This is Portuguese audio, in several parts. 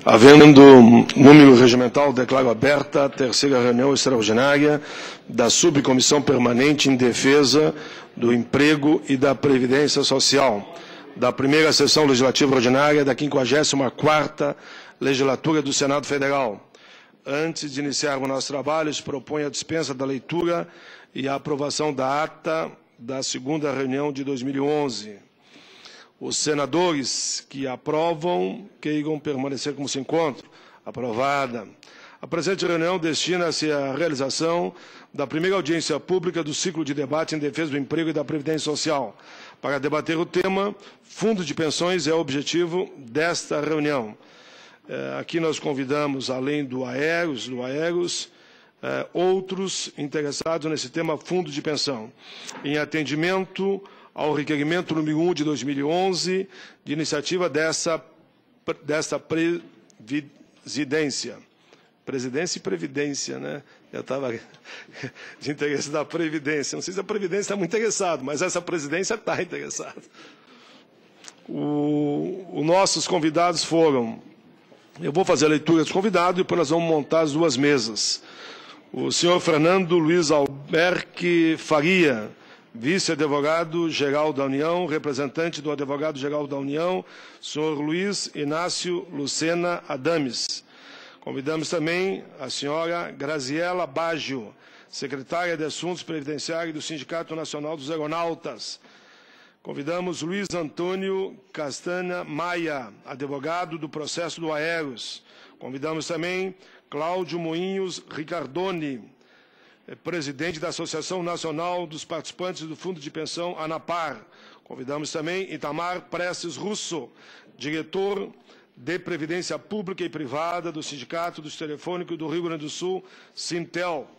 Havendo número regimental, declaro aberta a terceira reunião extraordinária da Subcomissão Permanente em Defesa do Emprego e da Previdência Social, da primeira sessão legislativa ordinária da 54ª Legislatura do Senado Federal. Antes de iniciarmos nosso trabalho, se propõe a dispensa da leitura e a aprovação da ata da segunda reunião de 2011. Os senadores que aprovam queiram permanecer como se encontram. Aprovada. A presente reunião destina-se à realização da primeira audiência pública do ciclo de debate em defesa do emprego e da previdência social. Para debater o tema, Fundo de Pensões é o objetivo desta reunião. Aqui nós convidamos, além do Aeros, outros interessados nesse tema Fundo de Pensão. Em atendimento ao requerimento número 1 de 2011, de iniciativa desta presidência. Presidência e Previdência, né? Eu estava de interesse da Previdência. Não sei se a Previdência está muito interessada, mas essa presidência está interessada. Os nossos convidados foram... Eu vou fazer a leitura dos convidados e depois nós vamos montar as duas mesas. O senhor Fernando Luiz Alberque Faria, vice-advogado-geral da União, representante do advogado-geral da União, senhor Luiz Inácio Lucena Adames. Convidamos também a senhora Graziela Baggio, secretária de Assuntos Previdenciários do Sindicato Nacional dos Aeronautas. Convidamos Luiz Antônio Castanha Maia, advogado do processo do Aeros. Convidamos também Cláudio Moinhos Ricardoni, presidente da Associação Nacional dos Participantes do Fundo de Pensão ANAPAR. Convidamos também Itamar Prestes Russo, diretor de Previdência Pública e Privada do Sindicato dos Telefônicos do Rio Grande do Sul, Sintel.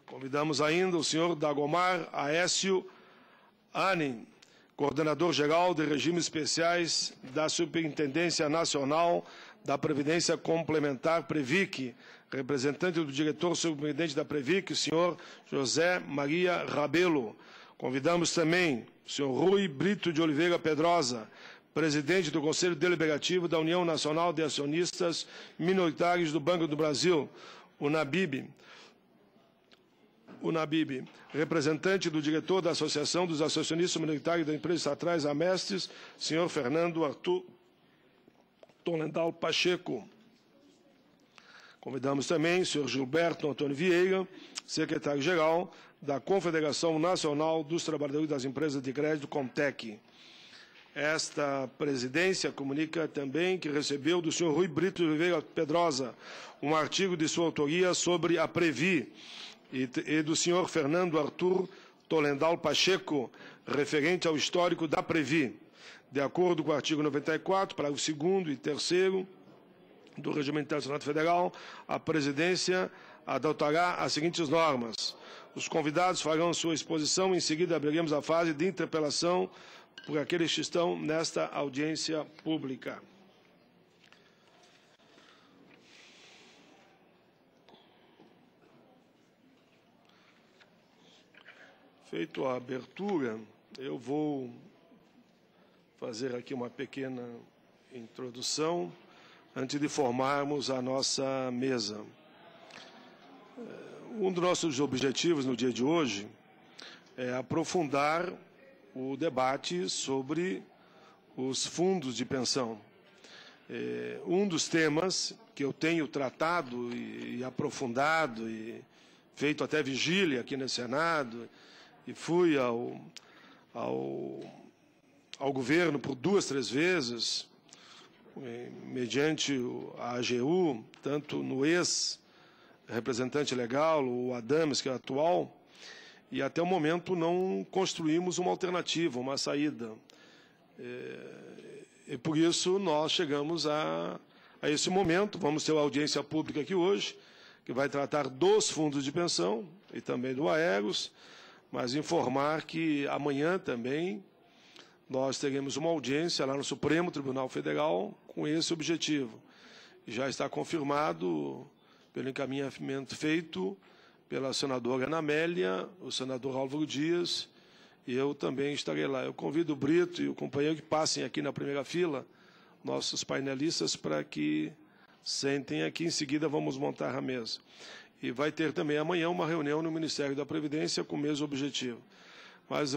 Convidamos ainda o senhor Dagomar Aécio Anin, coordenador-geral de regimes especiais da Superintendência Nacional da Previdência Complementar, Previc, representante do diretor superintendente da Previc, o senhor José Maria Rabelo. Convidamos também o senhor Rui Brito de Oliveira Pedrosa, presidente do Conselho Deliberativo da União Nacional de Acionistas Minoritários do Banco do Brasil, UNABIB, representante do diretor da Associação dos Acionistas Minoritários da Empresa Estatais Amestes, senhor Fernando Arthur Tolendal Pacheco. Convidamos também o senhor Gilberto Antônio Vieira, secretário-geral da Confederação Nacional dos Trabalhadores das Empresas de Crédito, Comtec. Esta presidência comunica também que recebeu do senhor Rui Brito de Oliveira Pedrosa um artigo de sua autoria sobre a Previ e do senhor Fernando Arthur Tolendal Pacheco, referente ao histórico da Previ. De acordo com o artigo 94, parágrafo 2º e 3º do Regimento Interno do Senado Federal, a presidência adotará as seguintes normas. Os convidados farão sua exposição, em seguida abriremos a fase de interpelação por aqueles que estão nesta audiência pública. Feito a abertura, eu vou fazer aqui uma pequena introdução antes de formarmos a nossa mesa. Um dos nossos objetivos no dia de hoje é aprofundar o debate sobre os fundos de pensão. Um dos temas que eu tenho tratado e aprofundado e feito até vigília aqui no Senado, e fui ao governo por 2, 3 vezes, mediante a AGU, tanto no ex-representante legal, o Adames, que é atual, e até o momento não construímos uma alternativa, uma saída. E por isso nós chegamos a esse momento. Vamos ter uma audiência pública aqui hoje, que vai tratar dos fundos de pensão e também do Aeros, mas informar que amanhã também nós teremos uma audiência lá no Supremo Tribunal Federal com esse objetivo. Já está confirmado, pelo encaminhamento feito pela senadora Ana Amélia, o senador Álvaro Dias, e eu também estarei lá. Eu convido o Brito e o companheiro que passem aqui na primeira fila, nossos painelistas, para que sentem aqui. Em seguida, vamos montar a mesa. E vai ter também amanhã uma reunião no Ministério da Previdência com o mesmo objetivo. Mas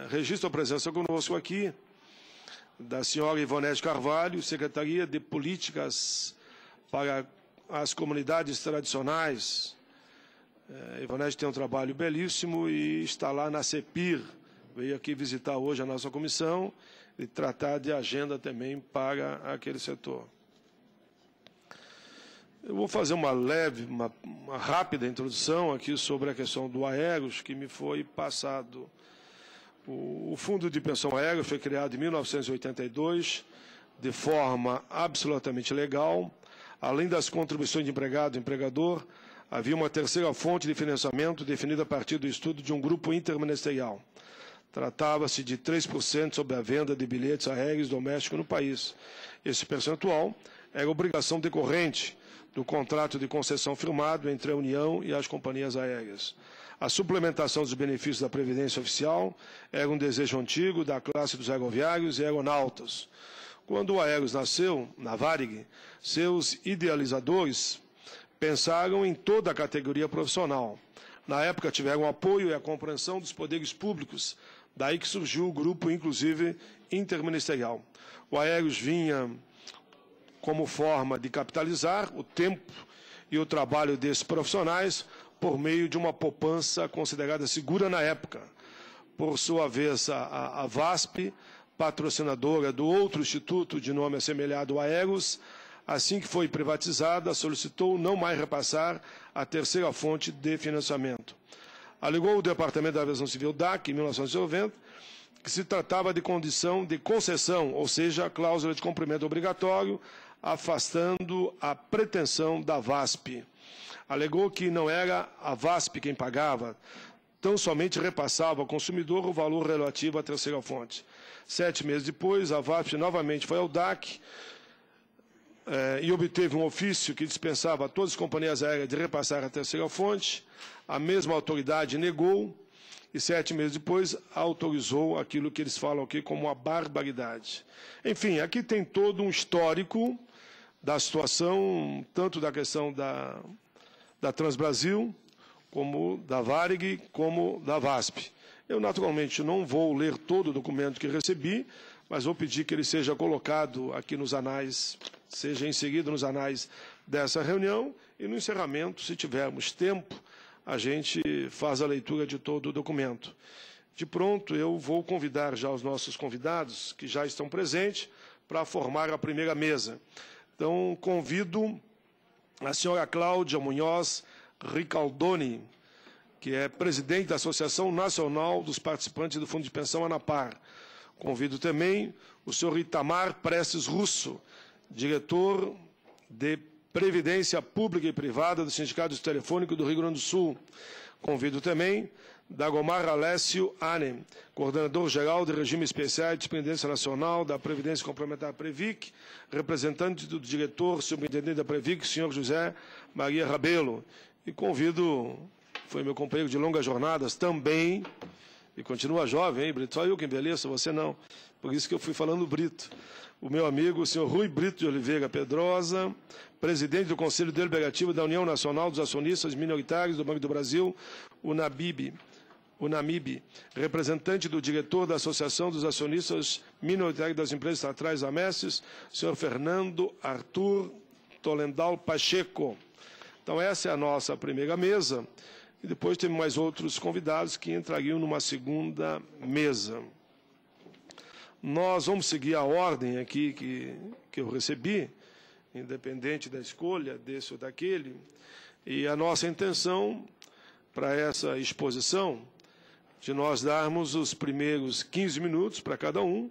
registro a presença conosco aqui da senhora Ivonete Carvalho, Secretaria de Políticas para as Comunidades Tradicionais. Ivonete tem um trabalho belíssimo e está lá na CEPIR. Veio aqui visitar hoje a nossa comissão e tratar de agenda também para aquele setor. Eu vou fazer uma rápida introdução aqui sobre a questão do Aeros, que me foi passado. O Fundo de Pensão Aérea foi criado em 1982, de forma absolutamente legal. Além das contribuições de empregado e empregador, havia uma terceira fonte de financiamento definida a partir do estudo de um grupo interministerial. Tratava-se de 3% sobre a venda de bilhetes aéreos domésticos no país. Esse percentual era obrigação decorrente do contrato de concessão firmado entre a União e as companhias aéreas. A suplementação dos benefícios da Previdência Oficial era um desejo antigo da classe dos aeroviários e aeronautas. Quando o Aeros nasceu, na Varig, seus idealizadores pensaram em toda a categoria profissional. Na época tiveram o apoio e a compreensão dos poderes públicos, daí que surgiu o grupo, inclusive, interministerial. O Aeros vinha como forma de capitalizar o tempo e o trabalho desses profissionais por meio de uma poupança considerada segura na época. Por sua vez, a VASP, patrocinadora do outro instituto de nome assemelhado ao Aeros, assim que foi privatizada, solicitou não mais repassar a terceira fonte de financiamento. Alegou o Departamento da Aviação Civil DAC, em 1990, que se tratava de condição de concessão, ou seja, a cláusula de cumprimento obrigatório, afastando a pretensão da VASP. Alegou que não era a VASP quem pagava, tão somente repassava ao consumidor o valor relativo à terceira fonte. 7 meses depois, a VASP novamente foi ao DAC e obteve um ofício que dispensava a todas as companhias aéreas de repassar a terceira fonte. A mesma autoridade negou e 7 meses depois autorizou aquilo que eles falam aqui como uma barbaridade. Enfim, aqui tem todo um histórico da situação, tanto da questão da Transbrasil, como da Varig, como da VASP. Eu, naturalmente, não vou ler todo o documento que recebi, mas vou pedir que ele seja colocado aqui nos anais, seja inserido nos anais dessa reunião, e no encerramento, se tivermos tempo, a gente faz a leitura de todo o documento. De pronto, eu vou convidar já os nossos convidados, que já estão presentes, para formar a primeira mesa. Então, convido a senhora Cláudia Munhoz Ricaldoni, que é presidente da Associação Nacional dos Participantes do Fundo de Pensão ANAPAR. Convido também o senhor Itamar Prestes Russo, diretor de Previdência Pública e Privada do Sindicato Telefônico do Rio Grande do Sul. Convido também Dagomar Alessio Anem, coordenador-geral de Regime Especial de Dependência Nacional da Previdência Complementar Previc, representante do diretor subintendente da Previc, senhor José Maria Rabelo. E convido, foi meu companheiro de longas jornadas também, e continua jovem, hein, Brito? Só eu que envelheço, você não. Por isso que eu fui falando Brito. O meu amigo, o senhor Rui Brito de Oliveira Pedrosa, presidente do Conselho Deliberativo da União Nacional dos Acionistas Minoritários do Banco do Brasil, UNAMIB, representante do diretor da Associação dos Acionistas Minoritários das Empresas Estatais AMESES, senhor Fernando Arthur Tolendal Pacheco. Então, essa é a nossa primeira mesa, e depois temos mais outros convidados que entrariam numa segunda mesa. Nós vamos seguir a ordem aqui que eu recebi, independente da escolha desse ou daquele, e a nossa intenção para essa exposição, de nós darmos os primeiros 15 minutos para cada um,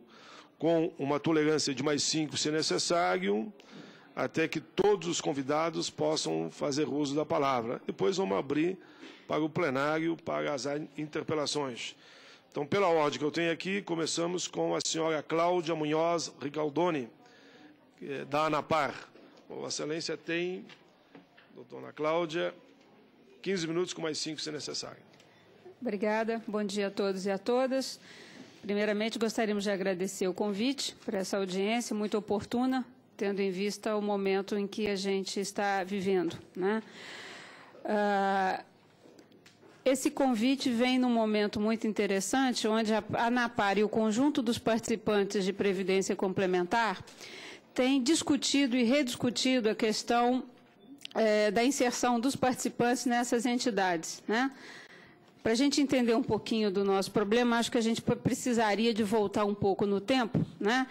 com uma tolerância de mais 5 se necessário, até que todos os convidados possam fazer uso da palavra. Depois vamos abrir para o plenário, para as interpelações. Então, pela ordem que eu tenho aqui, começamos com a senhora Cláudia Munhoz Ricaldoni, da ANAPAR. Vossa Excelência tem, doutora Cláudia, 15 minutos com mais 5, se necessário. Obrigada. Bom dia a todos e a todas. Primeiramente, gostaríamos de agradecer o convite para essa audiência muito oportuna, tendo em vista o momento em que a gente está vivendo, né? Esse convite vem num momento muito interessante, onde a ANAPAR e o conjunto dos participantes de Previdência Complementar têm discutido e rediscutido a questão da inserção dos participantes nessas entidades, né? Para a gente entender um pouquinho do nosso problema, acho que a gente precisaria de voltar um pouco no tempo, né?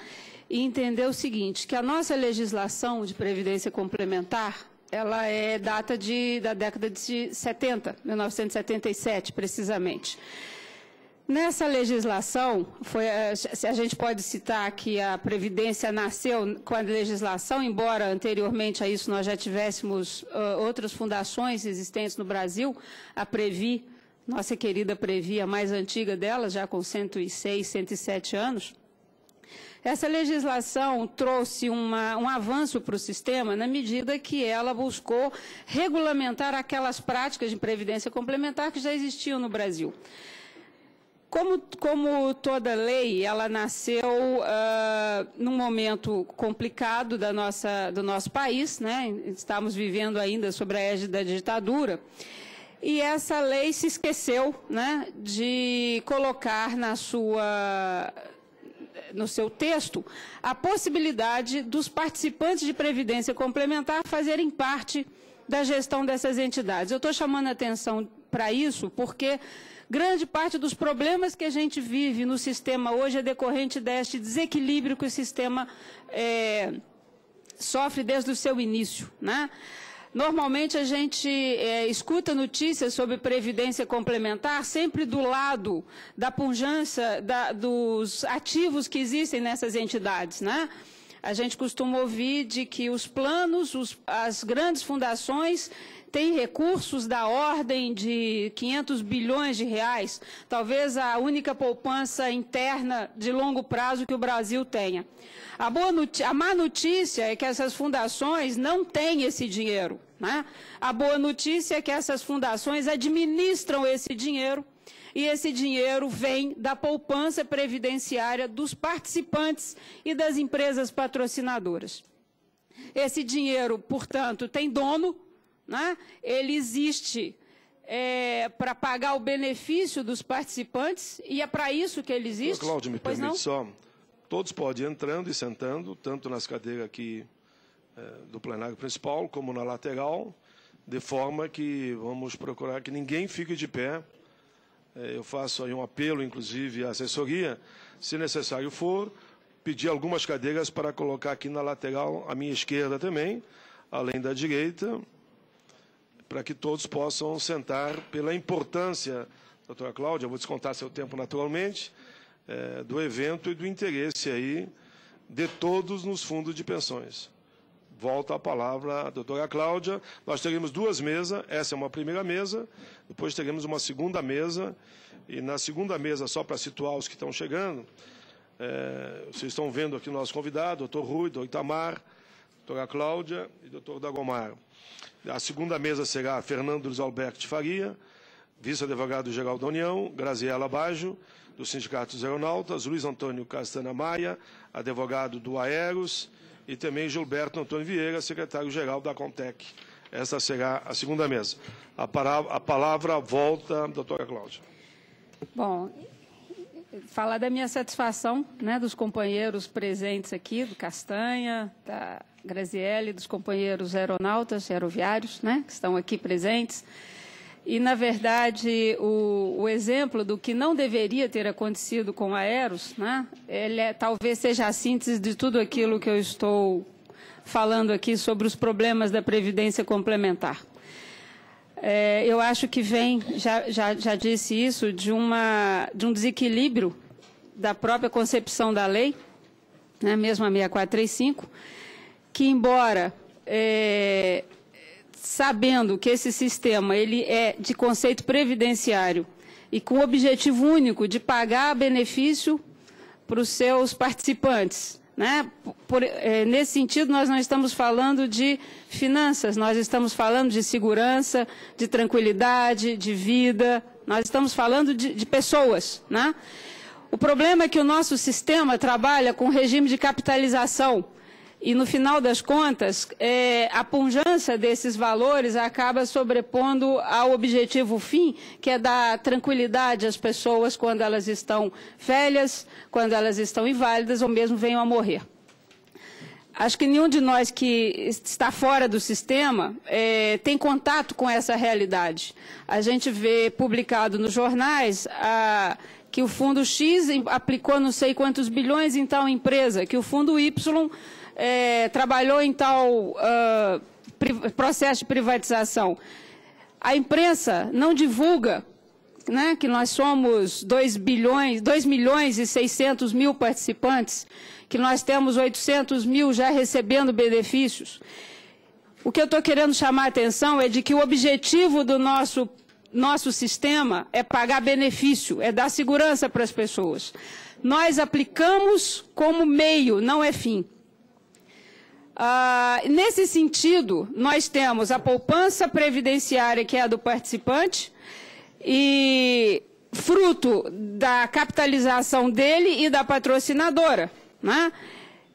E entender o seguinte, que a nossa legislação de Previdência Complementar, ela data da década de 70, 1977, precisamente. Nessa legislação, a gente pode citar que a Previdência nasceu com a legislação, embora anteriormente a isso nós já tivéssemos outras fundações existentes no Brasil, a Previ, nossa querida Previ, a mais antiga delas, já com 106, 107 anos. Essa legislação trouxe um avanço para o sistema na medida que ela buscou regulamentar aquelas práticas de previdência complementar que já existiam no Brasil. Como toda lei, ela nasceu num momento complicado do nosso país, né? Estamos vivendo ainda sob a égide da ditadura, e essa lei se esqueceu, né, de colocar no seu texto a possibilidade dos participantes de previdência complementar fazerem parte da gestão dessas entidades. Eu estou chamando a atenção para isso porque grande parte dos problemas que a gente vive no sistema hoje é decorrente deste desequilíbrio que o sistema sofre desde o seu início, né? Normalmente a gente escuta notícias sobre previdência complementar sempre do lado da pujança dos ativos que existem nessas entidades, né? A gente costuma ouvir de que os planos, as grandes fundações têm recursos da ordem de 500 bilhões de reais, talvez a única poupança interna de longo prazo que o Brasil tenha. A má notícia é que essas fundações não têm esse dinheiro, né? A boa notícia é que essas fundações administram esse dinheiro e esse dinheiro vem da poupança previdenciária dos participantes e das empresas patrocinadoras. Esse dinheiro, portanto, tem dono, né? Ele existe para pagar o benefício dos participantes e é para isso que ele existe. Cláudia, me permite só, todos podem ir entrando e sentando, tanto nas cadeiras aqui do plenário principal, como na lateral, de forma que vamos procurar que ninguém fique de pé. Eu faço aí um apelo, inclusive, à assessoria, se necessário for, pedir algumas cadeiras para colocar aqui na lateral, à minha esquerda também, além da direita, para que todos possam sentar pela importância, doutora Cláudia, eu vou descontar seu tempo naturalmente, do evento e do interesse aí de todos nos fundos de pensões. Volta a palavra a doutora Cláudia. Nós teremos duas mesas, essa é uma primeira mesa, depois teremos uma segunda mesa, e na segunda mesa, só para situar os que estão chegando, vocês estão vendo aqui o nosso convidado, doutor Rui, doutor Itamar, doutora Cláudia e doutor Dagomar. A segunda mesa será Fernando Luiz Alberto de Faria, vice-advogado-geral da União, Graziela Baggio, do Sindicato dos Aeronautas, Luiz Antônio Castana Maia, advogado do Aeros, e também Gilberto Antônio Vieira, secretário-geral da Contec. Essa será a segunda mesa. A palavra volta à doutora Cláudia. Bom, falar da minha satisfação, né, dos companheiros presentes aqui, do Castanha, da Graziele, dos companheiros aeronautas, aeroviários, né, que estão aqui presentes. E, na verdade, o exemplo do que não deveria ter acontecido com a Aeros, né, ele talvez seja a síntese de tudo aquilo que eu estou falando aqui sobre os problemas da Previdência Complementar. Eu acho que vem, já disse isso, de um desequilíbrio da própria concepção da lei, né, mesmo a 6435, que, embora sabendo que esse sistema ele é de conceito previdenciário e com o objetivo único de pagar benefício para os seus participantes, né? Nesse sentido, nós não estamos falando de finanças, nós estamos falando de segurança, de tranquilidade, de vida, nós estamos falando de pessoas, né? O problema é que o nosso sistema trabalha com regime de capitalização e, no final das contas, a pujança desses valores acaba sobrepondo ao objetivo fim, que é dar tranquilidade às pessoas quando elas estão velhas, quando elas estão inválidas ou mesmo venham a morrer. Acho que nenhum de nós que está fora do sistema tem contato com essa realidade. A gente vê publicado nos jornais que o fundo X aplicou não sei quantos bilhões em tal empresa, que o fundo Y trabalhou em tal processo de privatização. A imprensa não divulga, né, que nós somos 2 milhões e 600 mil participantes, que nós temos 800 mil já recebendo benefícios. O que eu estou querendo chamar a atenção é de que o objetivo do nosso sistema é pagar benefício, é dar segurança para as pessoas. Nós aplicamos como meio, não é fim. Nesse sentido, nós temos a poupança previdenciária, que é a do participante, e fruto da capitalização dele e da patrocinadora, né?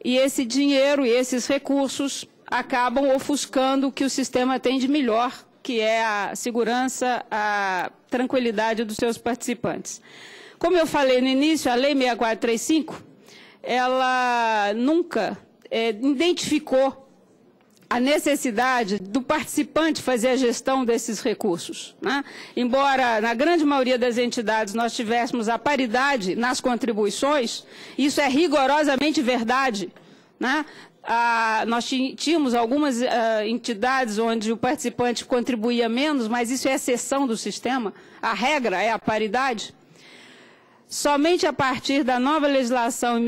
E esse dinheiro e esses recursos acabam ofuscando o que o sistema tem de melhor, que é a segurança, a tranquilidade dos seus participantes. Como eu falei no início, a Lei 6435, ela nunca identificou a necessidade do participante fazer a gestão desses recursos, né? Embora, na grande maioria das entidades, nós tivéssemos a paridade nas contribuições, isso é rigorosamente verdade, né? Nós tínhamos algumas entidades onde o participante contribuía menos, mas isso é exceção do sistema, a regra é a paridade. Somente a partir da nova legislação em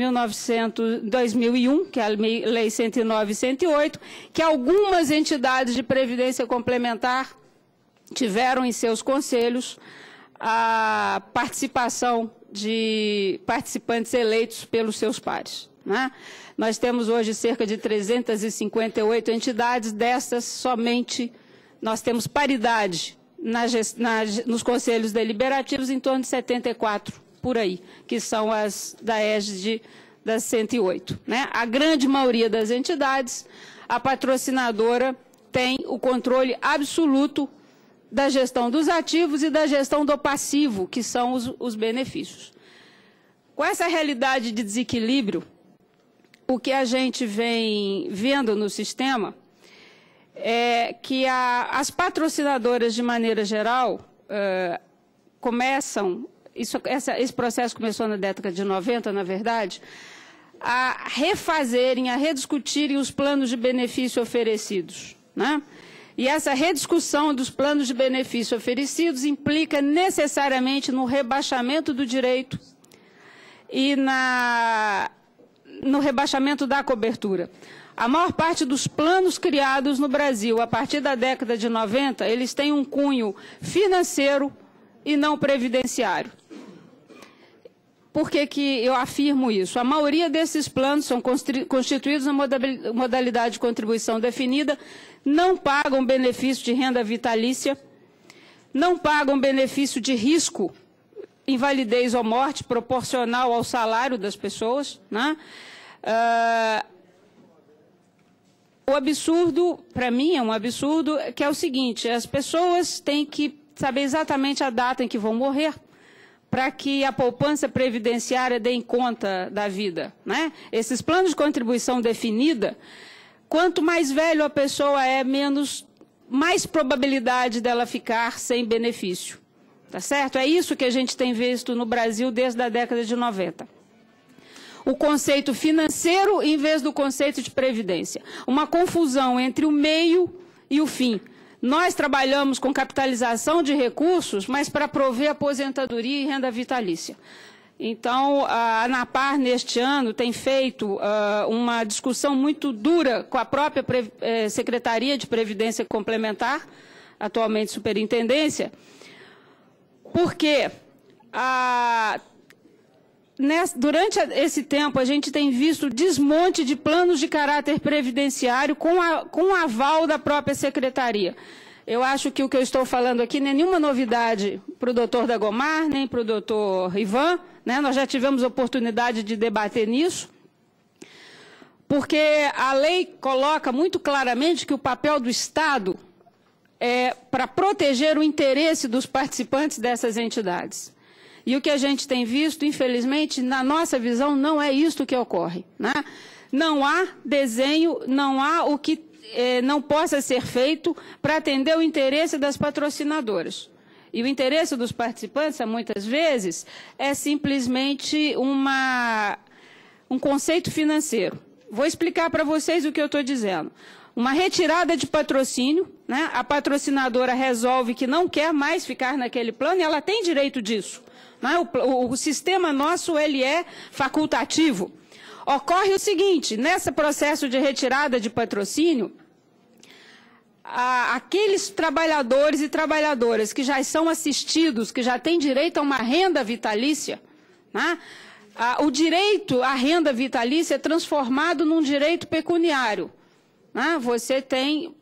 2001, que é a Lei 109 e 108, que algumas entidades de previdência complementar tiveram em seus conselhos a participação de participantes eleitos pelos seus pares, né? Nós temos hoje cerca de 358 entidades, dessas somente nós temos paridade nos conselhos deliberativos em torno de 74 por aí, que são as da égide das 108. Né? A grande maioria das entidades, a patrocinadora tem o controle absoluto da gestão dos ativos e da gestão do passivo, que são os benefícios. Com essa realidade de desequilíbrio, o que a gente vem vendo no sistema é que as patrocinadoras, de maneira geral, começam... Esse processo começou na década de 90, na verdade, a refazerem, a rediscutirem os planos de benefício oferecidos, né? E essa rediscussão dos planos de benefício oferecidos implica necessariamente no rebaixamento do direito e no rebaixamento da cobertura. A maior parte dos planos criados no Brasil, a partir da década de 90, eles têm um cunho financeiro e não previdenciário. Por que eu afirmo isso? A maioria desses planos são constituídos na modalidade de contribuição definida, não pagam benefício de renda vitalícia, não pagam benefício de risco, invalidez ou morte proporcional ao salário das pessoas, né? O absurdo, para mim, é um absurdo, que é o seguinte: as pessoas têm que saber exatamente a data em que vão morrer, para que a poupança previdenciária dê conta da vida, né? Esses planos de contribuição definida, quanto mais velho a pessoa é, mais probabilidade dela ficar sem benefício, tá certo? É isso que a gente tem visto no Brasil desde a década de 90. O conceito financeiro em vez do conceito de previdência. Uma confusão entre o meio e o fim. Nós trabalhamos com capitalização de recursos, mas para prover aposentadoria e renda vitalícia. Então, a ANAPAR, neste ano, tem feito uma discussão muito dura com a própria Secretaria de Previdência Complementar, atualmente Superintendência, porque durante esse tempo, a gente tem visto desmonte de planos de caráter previdenciário com o aval da própria Secretaria. Eu acho que o que eu estou falando aqui não é nenhuma novidade para o doutor Dagomar, nem para o doutor Ivan, né? Nós já tivemos oportunidade de debater nisso, porque a lei coloca muito claramente que o papel do Estado é para proteger o interesse dos participantes dessas entidades. E o que a gente tem visto, infelizmente, na nossa visão, não é isto que ocorre, né? Não há desenho, não há o que não possa ser feito para atender o interesse das patrocinadoras. E o interesse dos participantes, muitas vezes, é simplesmente um conceito financeiro. Vou explicar para vocês o que eu estou dizendo. Uma retirada de patrocínio, né? A patrocinadora resolve que não quer mais ficar naquele plano e ela tem direito disso. Né? O sistema nosso ele é facultativo. Ocorre o seguinte, nesse processo de retirada de patrocínio, aqueles trabalhadores e trabalhadoras que já são assistidos, que já têm direito a uma renda vitalícia, né? O direito à renda vitalícia é transformado num direito pecuniário. Né? Você tem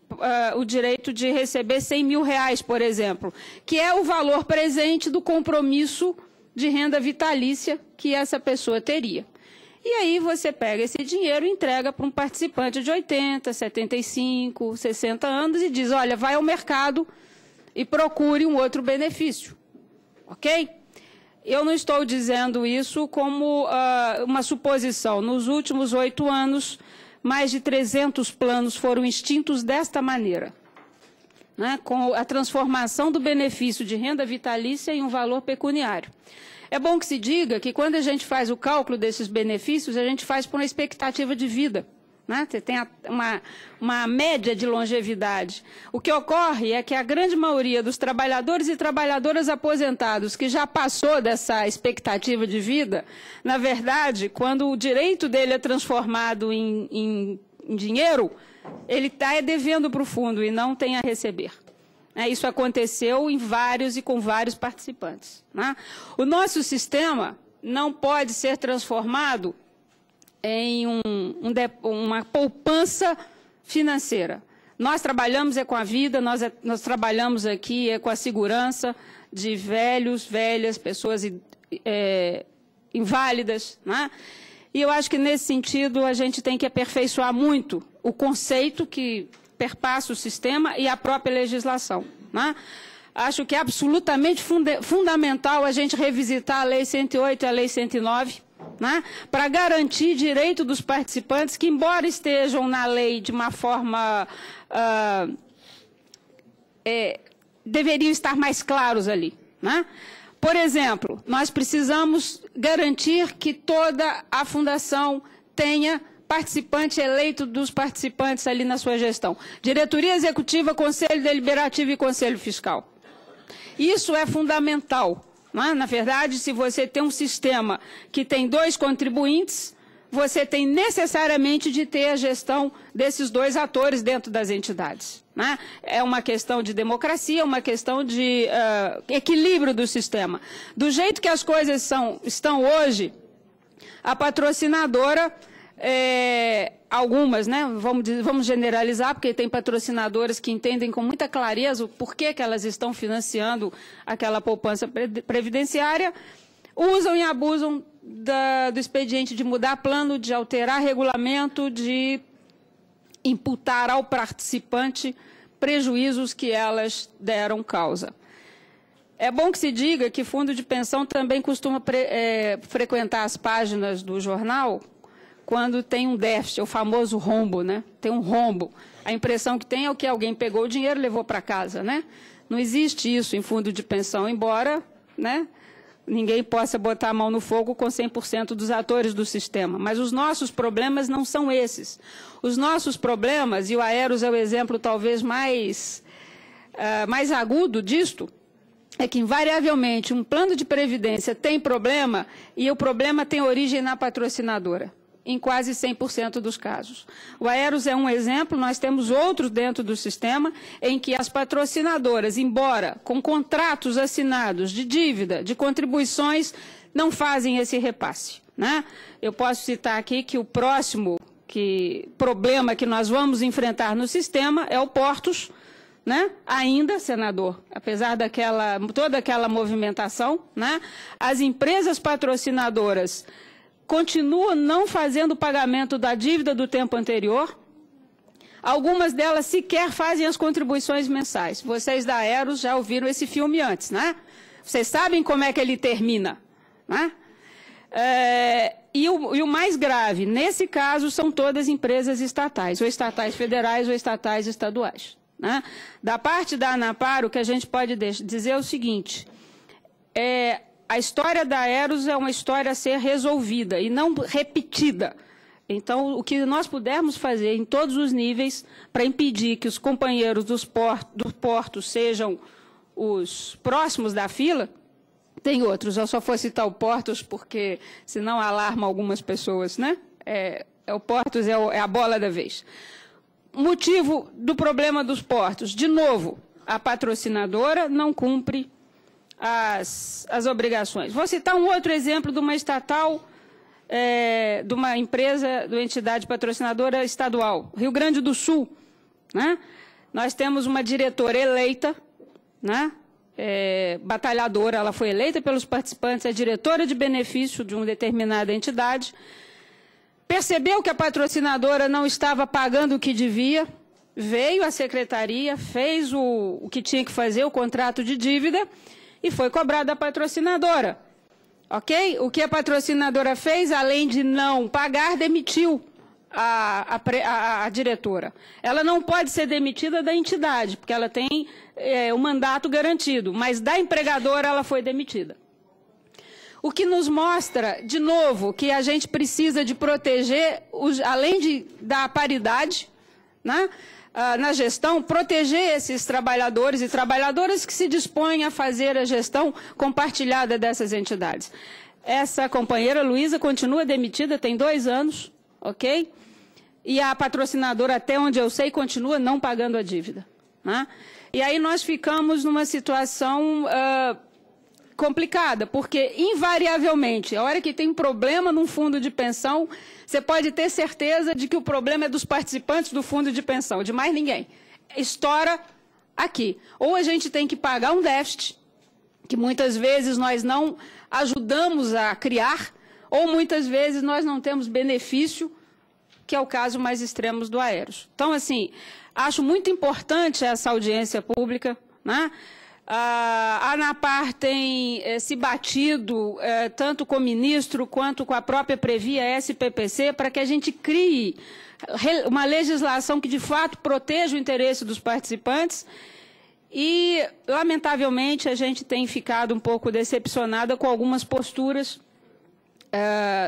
o direito de receber 100 mil reais, por exemplo, que é o valor presente do compromisso de renda vitalícia que essa pessoa teria. E aí você pega esse dinheiro e entrega para um participante de 80, 75, 60 anos e diz, olha, vai ao mercado e procure um outro benefício. Ok? Eu não estou dizendo isso como uma suposição. Nos últimos 8 anos, mais de 300 planos foram extintos desta maneira, né, com a transformação do benefício de renda vitalícia em um valor pecuniário. É bom que se diga que quando a gente faz o cálculo desses benefícios, a gente faz por uma expectativa de vida. Né? Você tem uma média de longevidade. O que ocorre é que a grande maioria dos trabalhadores e trabalhadoras aposentados que já passou dessa expectativa de vida, na verdade, quando o direito dele é transformado em dinheiro, ele está devendo para o fundo e não tem a receber. Isso aconteceu em vários e com vários participantes. Né? O nosso sistema não pode ser transformado em uma poupança financeira. Nós trabalhamos com a vida, nós trabalhamos aqui com a segurança de velhos, velhas, pessoas inválidas. Né? E eu acho que, nesse sentido, a gente tem que aperfeiçoar muito o conceito que perpassa o sistema e a própria legislação. Né? Acho que é absolutamente fundamental a gente revisitar a Lei 108 e a Lei 109, né? Para garantir direito dos participantes que, embora estejam na lei de uma forma... deveriam estar mais claros ali. Né? Por exemplo, nós precisamos garantir que toda a fundação tenha participante eleito dos participantes ali na sua gestão. Diretoria executiva, conselho deliberativo e conselho fiscal. Isso é fundamental. Não é? Na verdade, se você tem um sistema que tem 2 contribuintes, você tem necessariamente de ter a gestão desses 2 atores dentro das entidades. Né? É uma questão de democracia, uma questão de equilíbrio do sistema. Do jeito que as coisas estão hoje, a patrocinadora... algumas, né, vamos generalizar, porque tem patrocinadoras que entendem com muita clareza o porquê que elas estão financiando aquela poupança previdenciária, usam e abusam do expediente de mudar plano, de alterar regulamento, de imputar ao participante prejuízos que elas deram causa. É bom que se diga que fundo de pensão também costuma frequentar as páginas do jornal quando tem um déficit, o famoso rombo, né? Tem um rombo. A impressão que tem é que alguém pegou o dinheiro e levou para casa, né? Não existe isso em fundo de pensão, embora, né, ninguém possa botar a mão no fogo com 100% dos atores do sistema. Mas os nossos problemas não são esses. Os nossos problemas, e o Aeros é o exemplo talvez mais agudo disto, é que, invariavelmente, um plano de previdência tem problema e o problema tem origem na patrocinadora. em quase 100% dos casos. O Aeros é um exemplo, nós temos outros dentro do sistema em que as patrocinadoras, embora com contratos assinados de dívida, de contribuições, não fazem esse repasse, né? Eu posso citar aqui que o próximo problema que nós vamos enfrentar no sistema é o Portos, né? Ainda, senador, apesar toda aquela movimentação, né? As empresas patrocinadoras continuam não fazendo o pagamento da dívida do tempo anterior. Algumas delas sequer fazem as contribuições mensais. Vocês da Aeros já ouviram esse filme antes, né? Vocês sabem como é que ele termina, né? E o mais grave, nesse caso, são todas empresas estatais, ou estatais federais ou estatais estaduais, né? Da parte da ANAPAR, o que a gente pode dizer é o seguinte: a história da Aeros é uma história a ser resolvida e não repetida. Então, o que nós pudermos fazer em todos os níveis para impedir que os companheiros dos portos sejam os próximos da fila, tem outros, eu só vou citar o Portos porque senão alarma algumas pessoas, né? O Portos é a bola da vez. Motivo do problema dos portos, de novo, a patrocinadora não cumpre as obrigações. Vou citar um outro exemplo de uma estatal, de uma empresa, de uma entidade patrocinadora estadual, Rio Grande do Sul, né? Nós temos uma diretora eleita, né? Batalhadora, ela foi eleita pelos participantes, é diretora de benefício de uma determinada entidade, percebeu que a patrocinadora não estava pagando o que devia, veio à secretaria, fez o que tinha que fazer, o contrato de dívida, e foi cobrada da patrocinadora. Ok? O que a patrocinadora fez, além de não pagar, demitiu a diretora. Ela não pode ser demitida da entidade, porque ela tem o mandato garantido, mas da empregadora ela foi demitida. O que nos mostra, de novo, que a gente precisa de proteger, além da paridade, né, na gestão, proteger esses trabalhadores e trabalhadoras que se dispõem a fazer a gestão compartilhada dessas entidades. Essa companheira, Luísa, continua demitida, tem 2 anos, ok? E a patrocinadora, até onde eu sei, continua não pagando a dívida, né? E aí nós ficamos numa situação complicada, porque, invariavelmente, a hora que tem um problema num fundo de pensão, você pode ter certeza de que o problema é dos participantes do fundo de pensão, de mais ninguém. Estoura aqui. Ou a gente tem que pagar um déficit, que muitas vezes nós não ajudamos a criar, ou muitas vezes nós não temos benefício, que é o caso mais extremo do Aeros. Então, assim, acho muito importante essa audiência pública, né? A ANAPAR tem se batido tanto com o ministro quanto com a própria Previa SPPC para que a gente crie uma legislação que de fato proteja o interesse dos participantes e, lamentavelmente, a gente tem ficado um pouco decepcionada com algumas posturas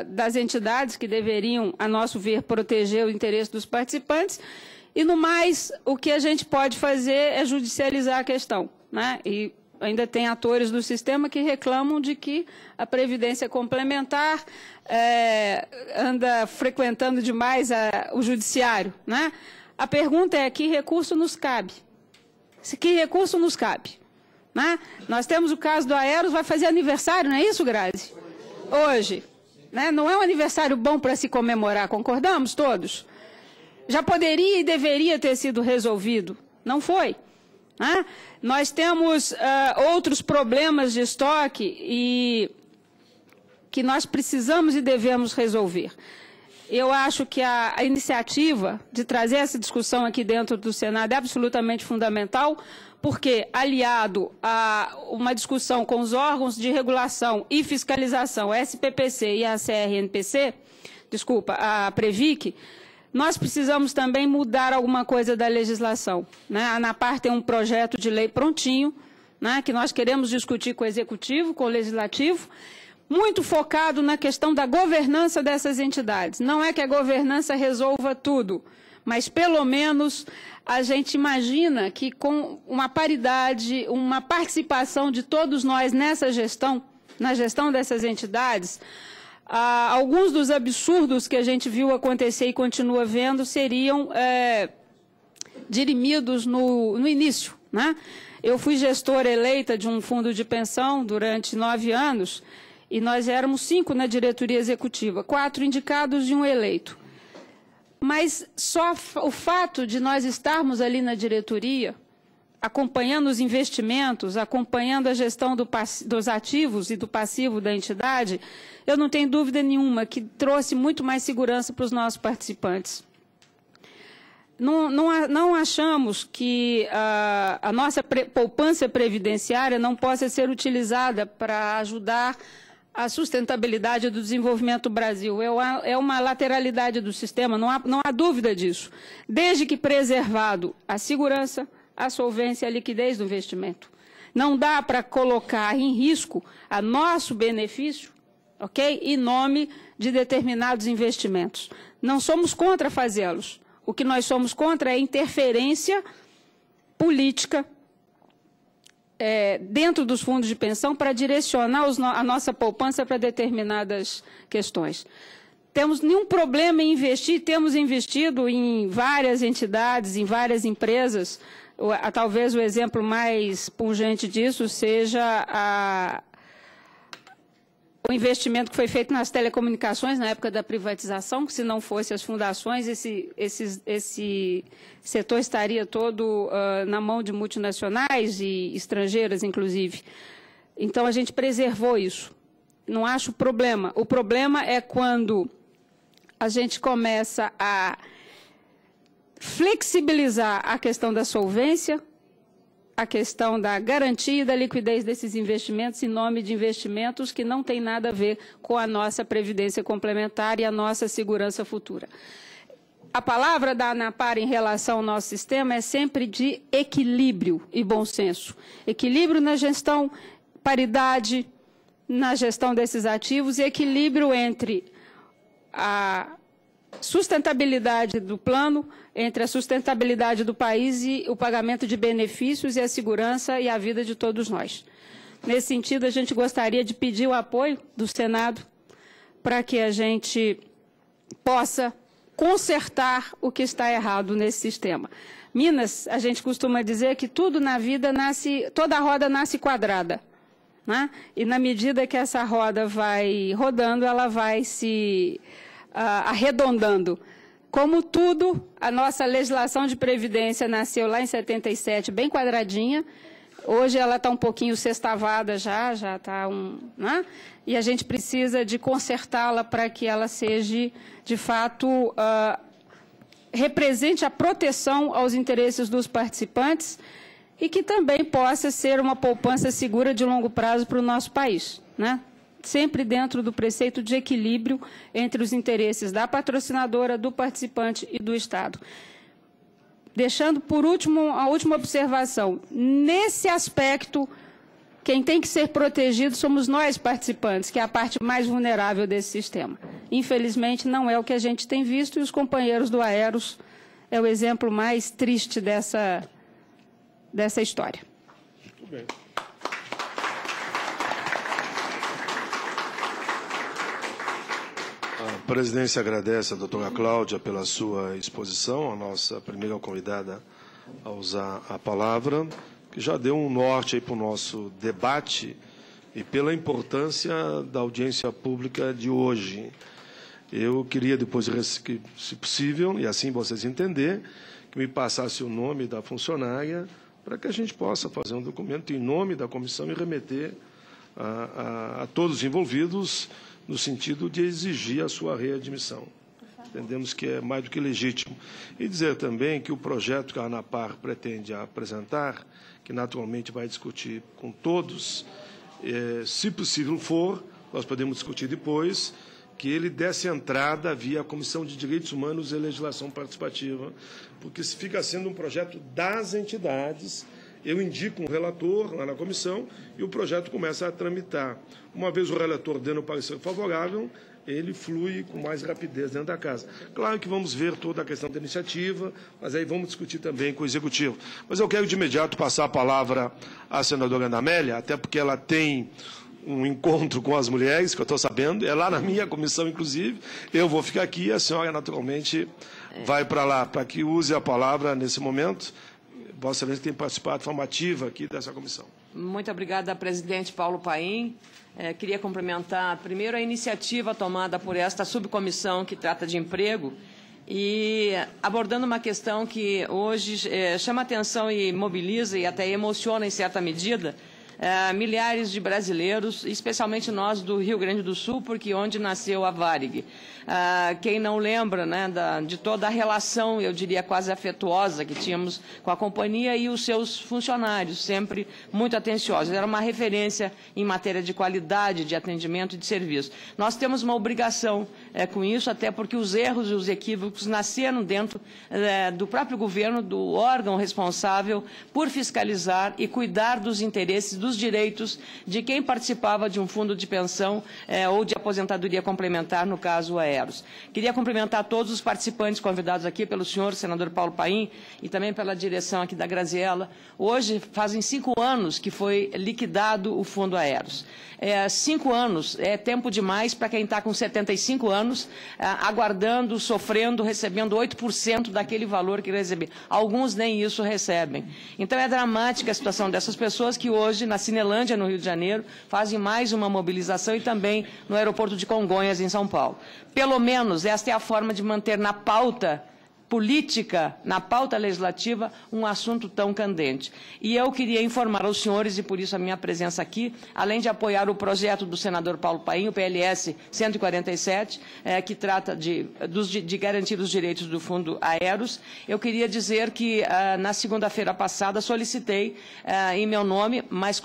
das entidades que deveriam, a nosso ver, proteger o interesse dos participantes e, no mais, o que a gente pode fazer é judicializar a questão, né? E ainda tem atores do sistema que reclamam de que a Previdência Complementar anda frequentando demais o judiciário, né? A pergunta é: que recurso nos cabe? Que recurso nos cabe? Né? Nós temos o caso do Aeros, vai fazer aniversário, não é isso, Grazi? Hoje. Né? Não é um aniversário bom para se comemorar, concordamos todos? Já poderia e deveria ter sido resolvido. Não foi. Né? Nós temos outros problemas de estoque e que nós precisamos e devemos resolver. Eu acho que a iniciativa de trazer essa discussão aqui dentro do Senado é absolutamente fundamental, porque, aliado a uma discussão com os órgãos de regulação e fiscalização, a SPPC e a CRNPC, desculpa, a Previc, nós precisamos também mudar alguma coisa da legislação, né? A ANAPAR tem um projeto de lei prontinho, né, que nós queremos discutir com o Executivo, com o Legislativo, muito focado na questão da governança dessas entidades. Não é que a governança resolva tudo, mas, pelo menos, a gente imagina que, com uma paridade, uma participação de todos nós nessa gestão, na gestão dessas entidades, alguns dos absurdos que a gente viu acontecer e continua vendo seriam dirimidos no início, né? Eu fui gestora eleita de um fundo de pensão durante 9 anos e nós éramos 5 na diretoria executiva, 4 indicados e 1 eleito. Mas só o fato de nós estarmos ali na diretoria, acompanhando os investimentos, acompanhando a gestão dos ativos e do passivo da entidade, eu não tenho dúvida nenhuma que trouxe muito mais segurança para os nossos participantes. Não achamos que a nossa poupança previdenciária não possa ser utilizada para ajudar a sustentabilidade do desenvolvimento do Brasil. É uma lateralidade do sistema, não há dúvida disso, desde que preservado a segurança, a solvência e a liquidez do investimento. Não dá para colocar em risco a nosso benefício, ok, em nome de determinados investimentos. Não somos contra fazê-los. O que nós somos contra é a interferência política dentro dos fundos de pensão para direcionar a nossa poupança para determinadas questões. Temos nenhum problema em investir, temos investido em várias entidades, em várias empresas. Talvez o exemplo mais pungente disso seja o investimento que foi feito nas telecomunicações na época da privatização, que se não fosse as fundações, esse setor estaria todo na mão de multinacionais e estrangeiras, inclusive. Então, a gente preservou isso. Não acho problema. O problema é quando a gente começa a flexibilizar a questão da solvência, a questão da garantia e da liquidez desses investimentos em nome de investimentos que não tem nada a ver com a nossa previdência complementar e a nossa segurança futura. A palavra da ANAPAR em relação ao nosso sistema é sempre de equilíbrio e bom senso. Equilíbrio na gestão, paridade na gestão desses ativos e equilíbrio entre a sustentabilidade do plano, entre a sustentabilidade do país e o pagamento de benefícios e a segurança e a vida de todos nós. Nesse sentido, a gente gostaria de pedir o apoio do Senado para que a gente possa consertar o que está errado nesse sistema. Minas, a gente costuma dizer que tudo na vida toda roda nasce quadrada, né? E na medida que essa roda vai rodando, ela vai se arredondando. Como tudo, a nossa legislação de previdência nasceu lá em 77, bem quadradinha. Hoje ela está um pouquinho sextavada já está né? E a gente precisa de consertá-la para que ela seja, de fato, represente a proteção aos interesses dos participantes e que também possa ser uma poupança segura de longo prazo para o nosso país, né? Sempre dentro do preceito de equilíbrio entre os interesses da patrocinadora, do participante e do Estado. Deixando, por último, a última observação. Nesse aspecto, quem tem que ser protegido somos nós, participantes, que é a parte mais vulnerável desse sistema. Infelizmente, não é o que a gente tem visto e os companheiros do Aeros é o exemplo mais triste dessa história. Muito bem. A presidência agradece a doutora Cláudia pela sua exposição, a nossa primeira convidada a usar a palavra, que já deu um norte para o nosso debate e pela importância da audiência pública de hoje. Eu queria, depois, se possível, e assim vocês entenderem, que me passasse o nome da funcionária para que a gente possa fazer um documento em nome da comissão e remeter a todos os envolvidos no sentido de exigir a sua readmissão. Entendemos que é mais do que legítimo. E dizer também que o projeto que a ANAPAR pretende apresentar, que naturalmente vai discutir com todos, se possível for, nós podemos discutir depois, que ele desse entrada via a Comissão de Direitos Humanos e Legislação Participativa, porque se fica sendo um projeto das entidades, eu indico um relator lá na comissão e o projeto começa a tramitar. Uma vez o relator dando o parecer favorável, ele flui com mais rapidez dentro da casa. Claro que vamos ver toda a questão da iniciativa, mas aí vamos discutir também com o Executivo. Mas eu quero de imediato passar a palavra à senadora Ana Amélia, até porque ela tem um encontro com as mulheres, que eu estou sabendo, é lá na minha comissão, inclusive. Eu vou ficar aqui e a senhora, naturalmente, vai para lá, para que use a palavra nesse momento. Vossa Excelência tem participado de forma ativa aqui dessa comissão. Muito obrigada, presidente Paulo Paim. Queria cumprimentar, primeiro, a iniciativa tomada por esta subcomissão que trata de emprego e abordando uma questão que hoje chama atenção e mobiliza e até emociona em certa medida milhares de brasileiros, especialmente nós do Rio Grande do Sul, porque onde nasceu a Varig. Quem não lembra, né, de toda a relação, eu diria quase afetuosa, que tínhamos com a companhia e os seus funcionários, sempre muito atenciosos. Era uma referência em matéria de qualidade, de atendimento e de serviço. Nós temos uma obrigação com isso, até porque os erros e os equívocos nasceram dentro do próprio governo, do órgão responsável por fiscalizar e cuidar dos interesses, dos direitos de quem participava de um fundo de pensão ou de aposentadoria complementar, no caso a Eros. Queria cumprimentar todos os participantes convidados aqui pelo senhor senador Paulo Paim e também pela direção aqui da Graziella. Hoje fazem 5 anos que foi liquidado o fundo Aeros. 5 anos é tempo demais para quem está com 75 anos, aguardando, sofrendo, recebendo 8% daquele valor que recebia. Alguns nem isso recebem. Então é dramática a situação dessas pessoas que hoje, na Cinelândia, no Rio de Janeiro, fazem mais uma mobilização e também no aeroporto de Congonhas, em São Paulo. Pelo menos esta é a forma de manter na pauta política, na pauta legislativa, um assunto tão candente. E eu queria informar aos senhores, e por isso a minha presença aqui, além de apoiar o projeto do senador Paulo Paim, o PLS 147, que trata de garantir os direitos do Fundo Aeros, eu queria dizer que, na segunda-feira passada, solicitei, em meu nome, mas,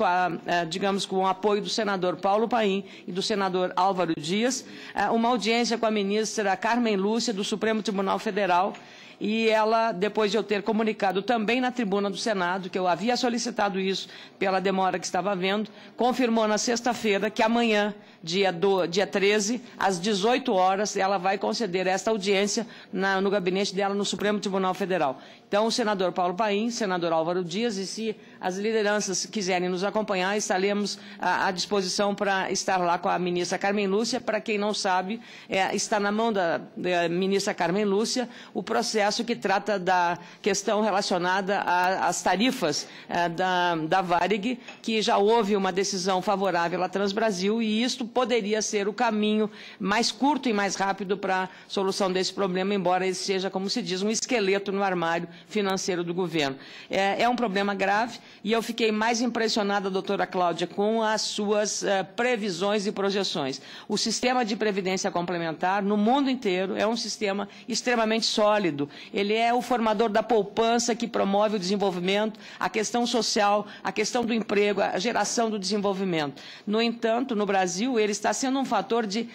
digamos, com o apoio do senador Paulo Paim e do senador Álvaro Dias, uma audiência com a ministra Carmen Lúcia, do Supremo Tribunal Federal, e ela, depois de eu ter comunicado também na tribuna do Senado, que eu havia solicitado isso pela demora que estava havendo, confirmou na sexta-feira que amanhã, dia 13, às 18 horas, ela vai conceder esta audiência no gabinete dela no Supremo Tribunal Federal. Então, o senador Paulo Paim, senador Álvaro Dias, e se as lideranças quiserem nos acompanhar, estaremos à disposição para estar lá com a ministra Carmen Lúcia. Para quem não sabe, está na mão da ministra Carmen Lúcia o processo que trata da questão relacionada às tarifas da Varig, que já houve uma decisão favorável à Transbrasil, e isto poderia ser o caminho mais curto e mais rápido para a solução desse problema, embora ele seja, como se diz, um esqueleto no armário financeiro do governo. É um problema grave e eu fiquei mais impressionada, doutora Cláudia, com as suas previsões e projeções. O sistema de previdência complementar, no mundo inteiro, é um sistema extremamente sólido. Ele é o formador da poupança que promove o desenvolvimento, a questão social, a questão do emprego, a geração do desenvolvimento. No entanto, no Brasil, ele está sendo um fator de,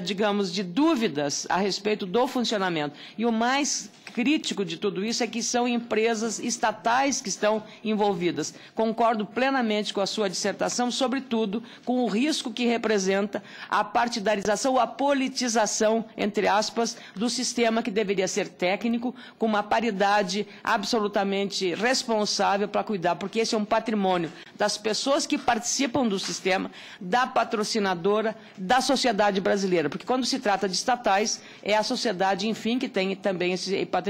digamos, de dúvidas a respeito do funcionamento. E o mais crítico de tudo isso é que são empresas estatais que estão envolvidas. Concordo plenamente com a sua dissertação, sobretudo com o risco que representa a partidarização ou a politização, entre aspas, do sistema que deveria ser técnico, com uma paridade absolutamente responsável para cuidar, porque esse é um patrimônio das pessoas que participam do sistema, da patrocinadora, da sociedade brasileira, porque quando se trata de estatais, é a sociedade, enfim, que tem também esse patrimônio.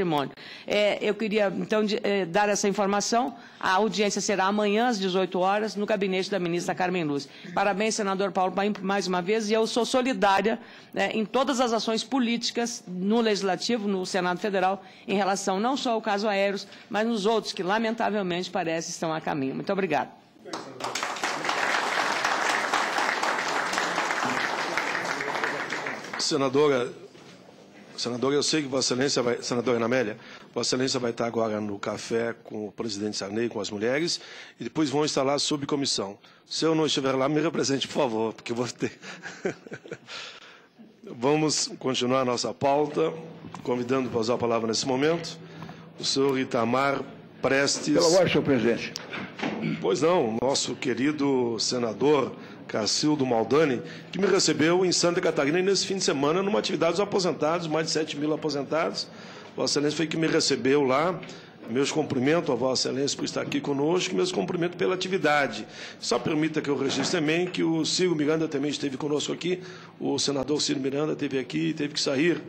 Eu queria, então, dar essa informação. A audiência será amanhã, às 18 horas, no gabinete da ministra Carmen Lúcia. Parabéns, senador Paulo Paim, mais uma vez, e eu sou solidária em todas as ações políticas no Legislativo, no Senado Federal, em relação não só ao caso Aeros, mas nos outros que, lamentavelmente, parece estão a caminho. Muito obrigada. Senadora, eu sei que Vossa Excelência vai, senadora Ana Amélia, Vossa Excelência vai estar agora no café com o presidente Sarney, com as mulheres, e depois vão estar lá sob comissão. Se eu não estiver lá, me represente, por favor, porque eu vou ter... Vamos continuar a nossa pauta, convidando para usar a palavra nesse momento, o senhor Itamar Prestes... Pela ordem, senhor presidente. Pois não, nosso querido senador Cacildo Maldani, que me recebeu em Santa Catarina nesse fim de semana numa atividade dos aposentados, mais de 7 mil aposentados. Vossa Excelência foi que me recebeu lá, Meus cumprimentos a Vossa Excelência por estar aqui conosco, meus cumprimentos pela atividade. Só permita que eu registre também que o Ciro Miranda também esteve conosco aqui, o senador Ciro Miranda esteve aqui e teve que sair.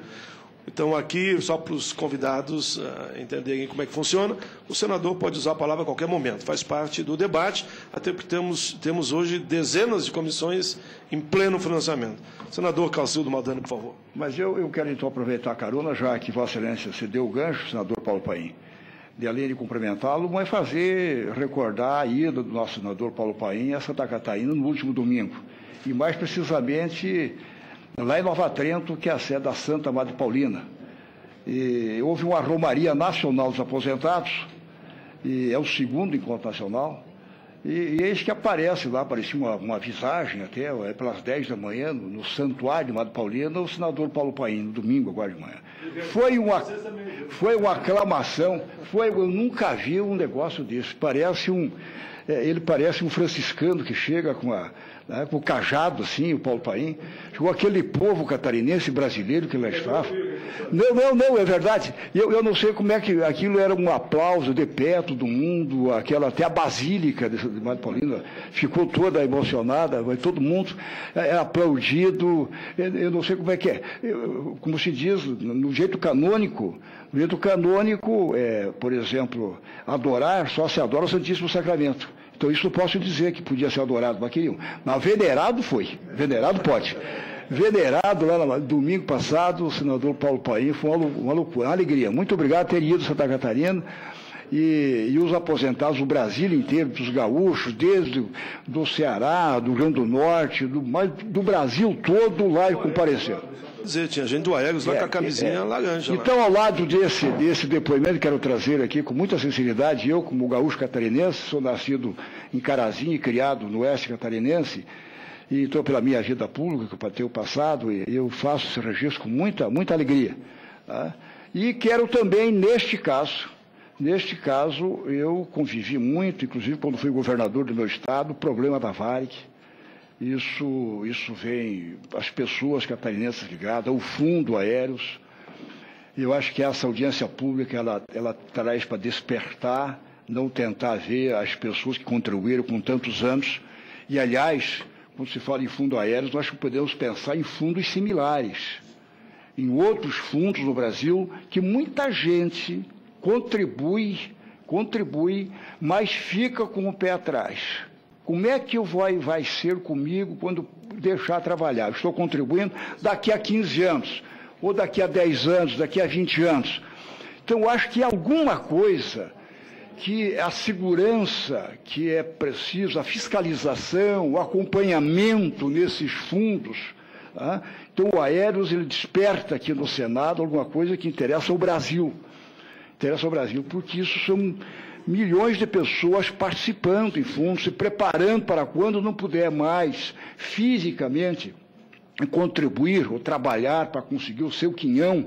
Então, aqui, só para os convidados entenderem como é que funciona, o senador pode usar a palavra a qualquer momento, faz parte do debate, até porque temos hoje dezenas de comissões em pleno financiamento. Senador Cacildo Maldani, por favor. Mas eu quero, então, aproveitar a carona, já que Vossa Excelência cedeu o gancho, senador Paulo Paim, de além de cumprimentá-lo, mas recordar a ida do nosso senador Paulo Paim a Santa Catarina no último domingo, e mais precisamente lá em Nova Trento, que é a sede da Santa Madre Paulina. E houve uma romaria nacional dos aposentados, e é o segundo encontro nacional, e eis que aparece lá, parecia uma visagem até, pelas 10 da manhã, no santuário de Madre Paulina, o senador Paulo Paim, no domingo agora de manhã. Foi uma aclamação, eu nunca vi um negócio desse, ele parece um franciscano que chega com o cajado, assim, o Paulo Paim, chegou aquele povo catarinense brasileiro que lá estava. Não, é verdade. Eu não sei como é que aquilo era um aplauso de pé, todo mundo, até a basílica de Madre Paulina ficou toda emocionada, todo mundo aplaudido. Eu não sei como é que é. Como se diz, no jeito canônico, por exemplo, adorar, só se adora o Santíssimo Sacramento. Então, isso eu posso dizer que podia ser adorado, mas venerado foi. Venerado pode. Venerado, lá no domingo passado, o senador Paulo Paim, foi uma loucura, uma alegria. Muito obrigado por ter ido a Santa Catarina e os aposentados do Brasil inteiro, dos gaúchos, desde do Ceará, do Rio Grande do Norte, do Brasil todo lá e compareceram. Tinha gente do Aeros lá com a camisinha laranja. Então, ao lado desse depoimento, quero trazer aqui com muita sinceridade, eu, como gaúcho catarinense, sou nascido em Carazinho e criado no oeste catarinense, e estou pela minha vida pública, que eu tenho passado, e eu faço esse registro com muita alegria. Tá? E quero também, neste caso, eu convivi muito, inclusive quando fui governador do meu estado, o problema da Varig. Isso vem, as pessoas catarinenses ligadas, o Fundo Aéreos. Eu acho que essa audiência pública, ela traz para despertar, não tentar ver as pessoas que contribuíram com tantos anos. E, aliás, quando se fala em Fundo Aéreos, nós podemos pensar em fundos similares, em outros fundos no Brasil, que muita gente contribui, mas fica com o pé atrás. Como é que vai ser comigo quando deixar trabalhar? Eu estou contribuindo daqui a 15 anos, ou daqui a 10 anos, daqui a 20 anos. Então, eu acho que alguma coisa que a segurança que é preciso, a fiscalização, o acompanhamento nesses fundos. Tá? Então, o Aéreos, ele desperta aqui no Senado alguma coisa que interessa ao Brasil. Interessa ao Brasil, porque isso são milhões de pessoas participando em fundos, se preparando para quando não puder mais fisicamente contribuir ou trabalhar para conseguir o seu quinhão,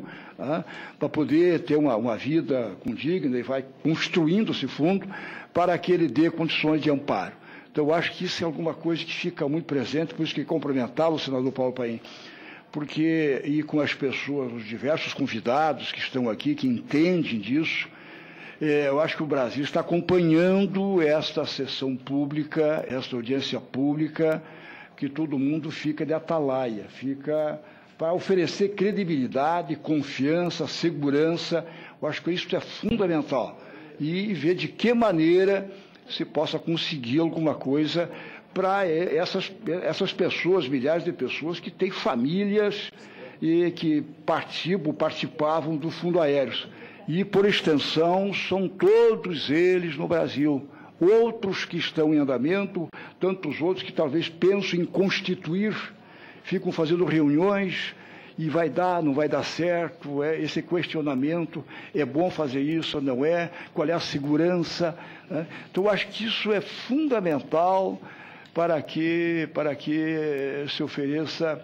para poder ter uma vida condigna, e vai construindo esse fundo para que ele dê condições de amparo. Então, eu acho que isso é alguma coisa que fica muito presente, por isso que cumprimentava o senador Paulo Paim, porque, e com as pessoas, os diversos convidados que estão aqui, que entendem disso, eu acho que o Brasil está acompanhando esta sessão pública, esta audiência pública, que todo mundo fica de atalaia, fica para oferecer credibilidade, confiança, segurança. Eu acho que isso é fundamental. E ver de que maneira se possa conseguir alguma coisa para essas pessoas, milhares de pessoas que têm famílias e que participavam do Fundo Aéreos. E, por extensão, são todos eles no Brasil. Outros que estão em andamento, tantos outros que talvez pensam em constituir, ficam fazendo reuniões e vai dar, não vai dar certo, esse questionamento, é bom fazer isso ou não é, qual é a segurança. Né? Então, eu acho que isso é fundamental para que se ofereça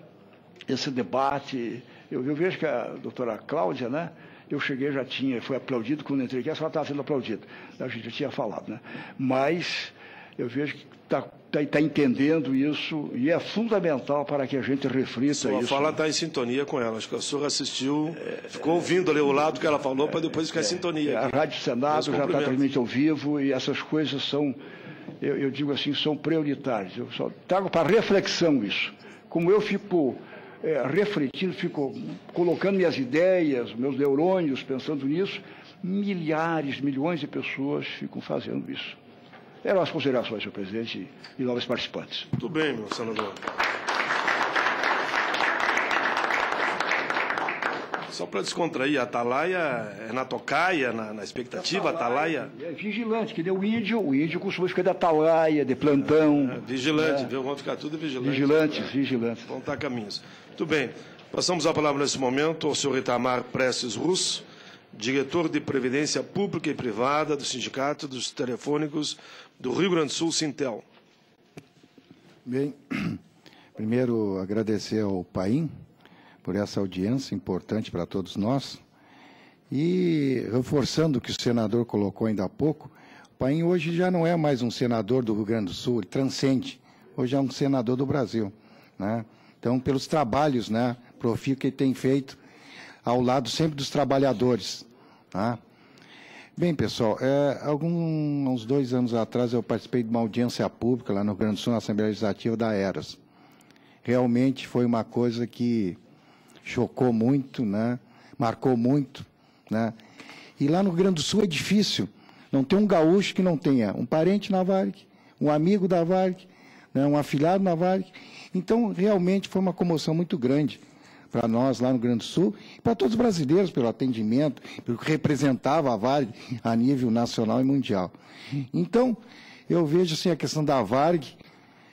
esse debate. Eu vejo que a doutora Cláudia, né? Eu cheguei, foi aplaudido quando entrei aqui, a senhora estava sendo aplaudida, a gente já tinha falado, né? Mas eu vejo que está entendendo isso e é fundamental para que a gente reflita isso. Sua fala está em sintonia com ela. Acho que a senhora assistiu, ficou ouvindo ali o lado que ela falou para depois ficar em sintonia. A Rádio Senado já está transmitindo ao vivo e essas coisas são, eu digo assim, são prioritárias. Eu só trago para reflexão isso. Como eu fico refletindo, fico colocando minhas ideias, meus neurônios, pensando nisso, milhares, milhões de pessoas ficam fazendo isso. Eram as considerações, senhor presidente, e novos participantes. Muito bem, meu senador. Só para descontrair, a Atalaia é na tocaia, na expectativa, a Atalaia? É vigilante, que nem o índio costuma ficar de atalaia, de plantão. Vigilante, viu? Vão ficar tudo vigilante. Vigilantes. Vão estar a caminhos. Muito bem. Passamos a palavra nesse momento ao senhor Itamar Prestes Russo, diretor de Previdência Pública e Privada do Sindicato dos Telefônicos do Rio Grande do Sul, Sintel. Bem, primeiro agradecer ao Paim por essa audiência importante para todos nós e reforçando o que o senador colocou ainda há pouco, o Paim hoje já não é mais um senador do Rio Grande do Sul, ele transcende, hoje é um senador do Brasil, né? Então, pelos trabalhos, né, profícuos que ele tem feito ao lado sempre dos trabalhadores, tá? Bem, pessoal, uns 2 anos atrás eu participei de uma audiência pública lá no Rio Grande do Sul, na Assembleia Legislativa da Aeros. Realmente foi uma coisa que chocou muito, né? Marcou muito, né? E lá no Rio Grande do Sul é difícil, não tem um gaúcho que não tenha um parente na Varig, um amigo da Varig, né? Um afilhado na Varig. Então, realmente foi uma comoção muito grande para nós lá no Rio Grande do Sul, e para todos os brasileiros, pelo atendimento, pelo que representava a Varig a nível nacional e mundial. Então, eu vejo assim, a questão da Varig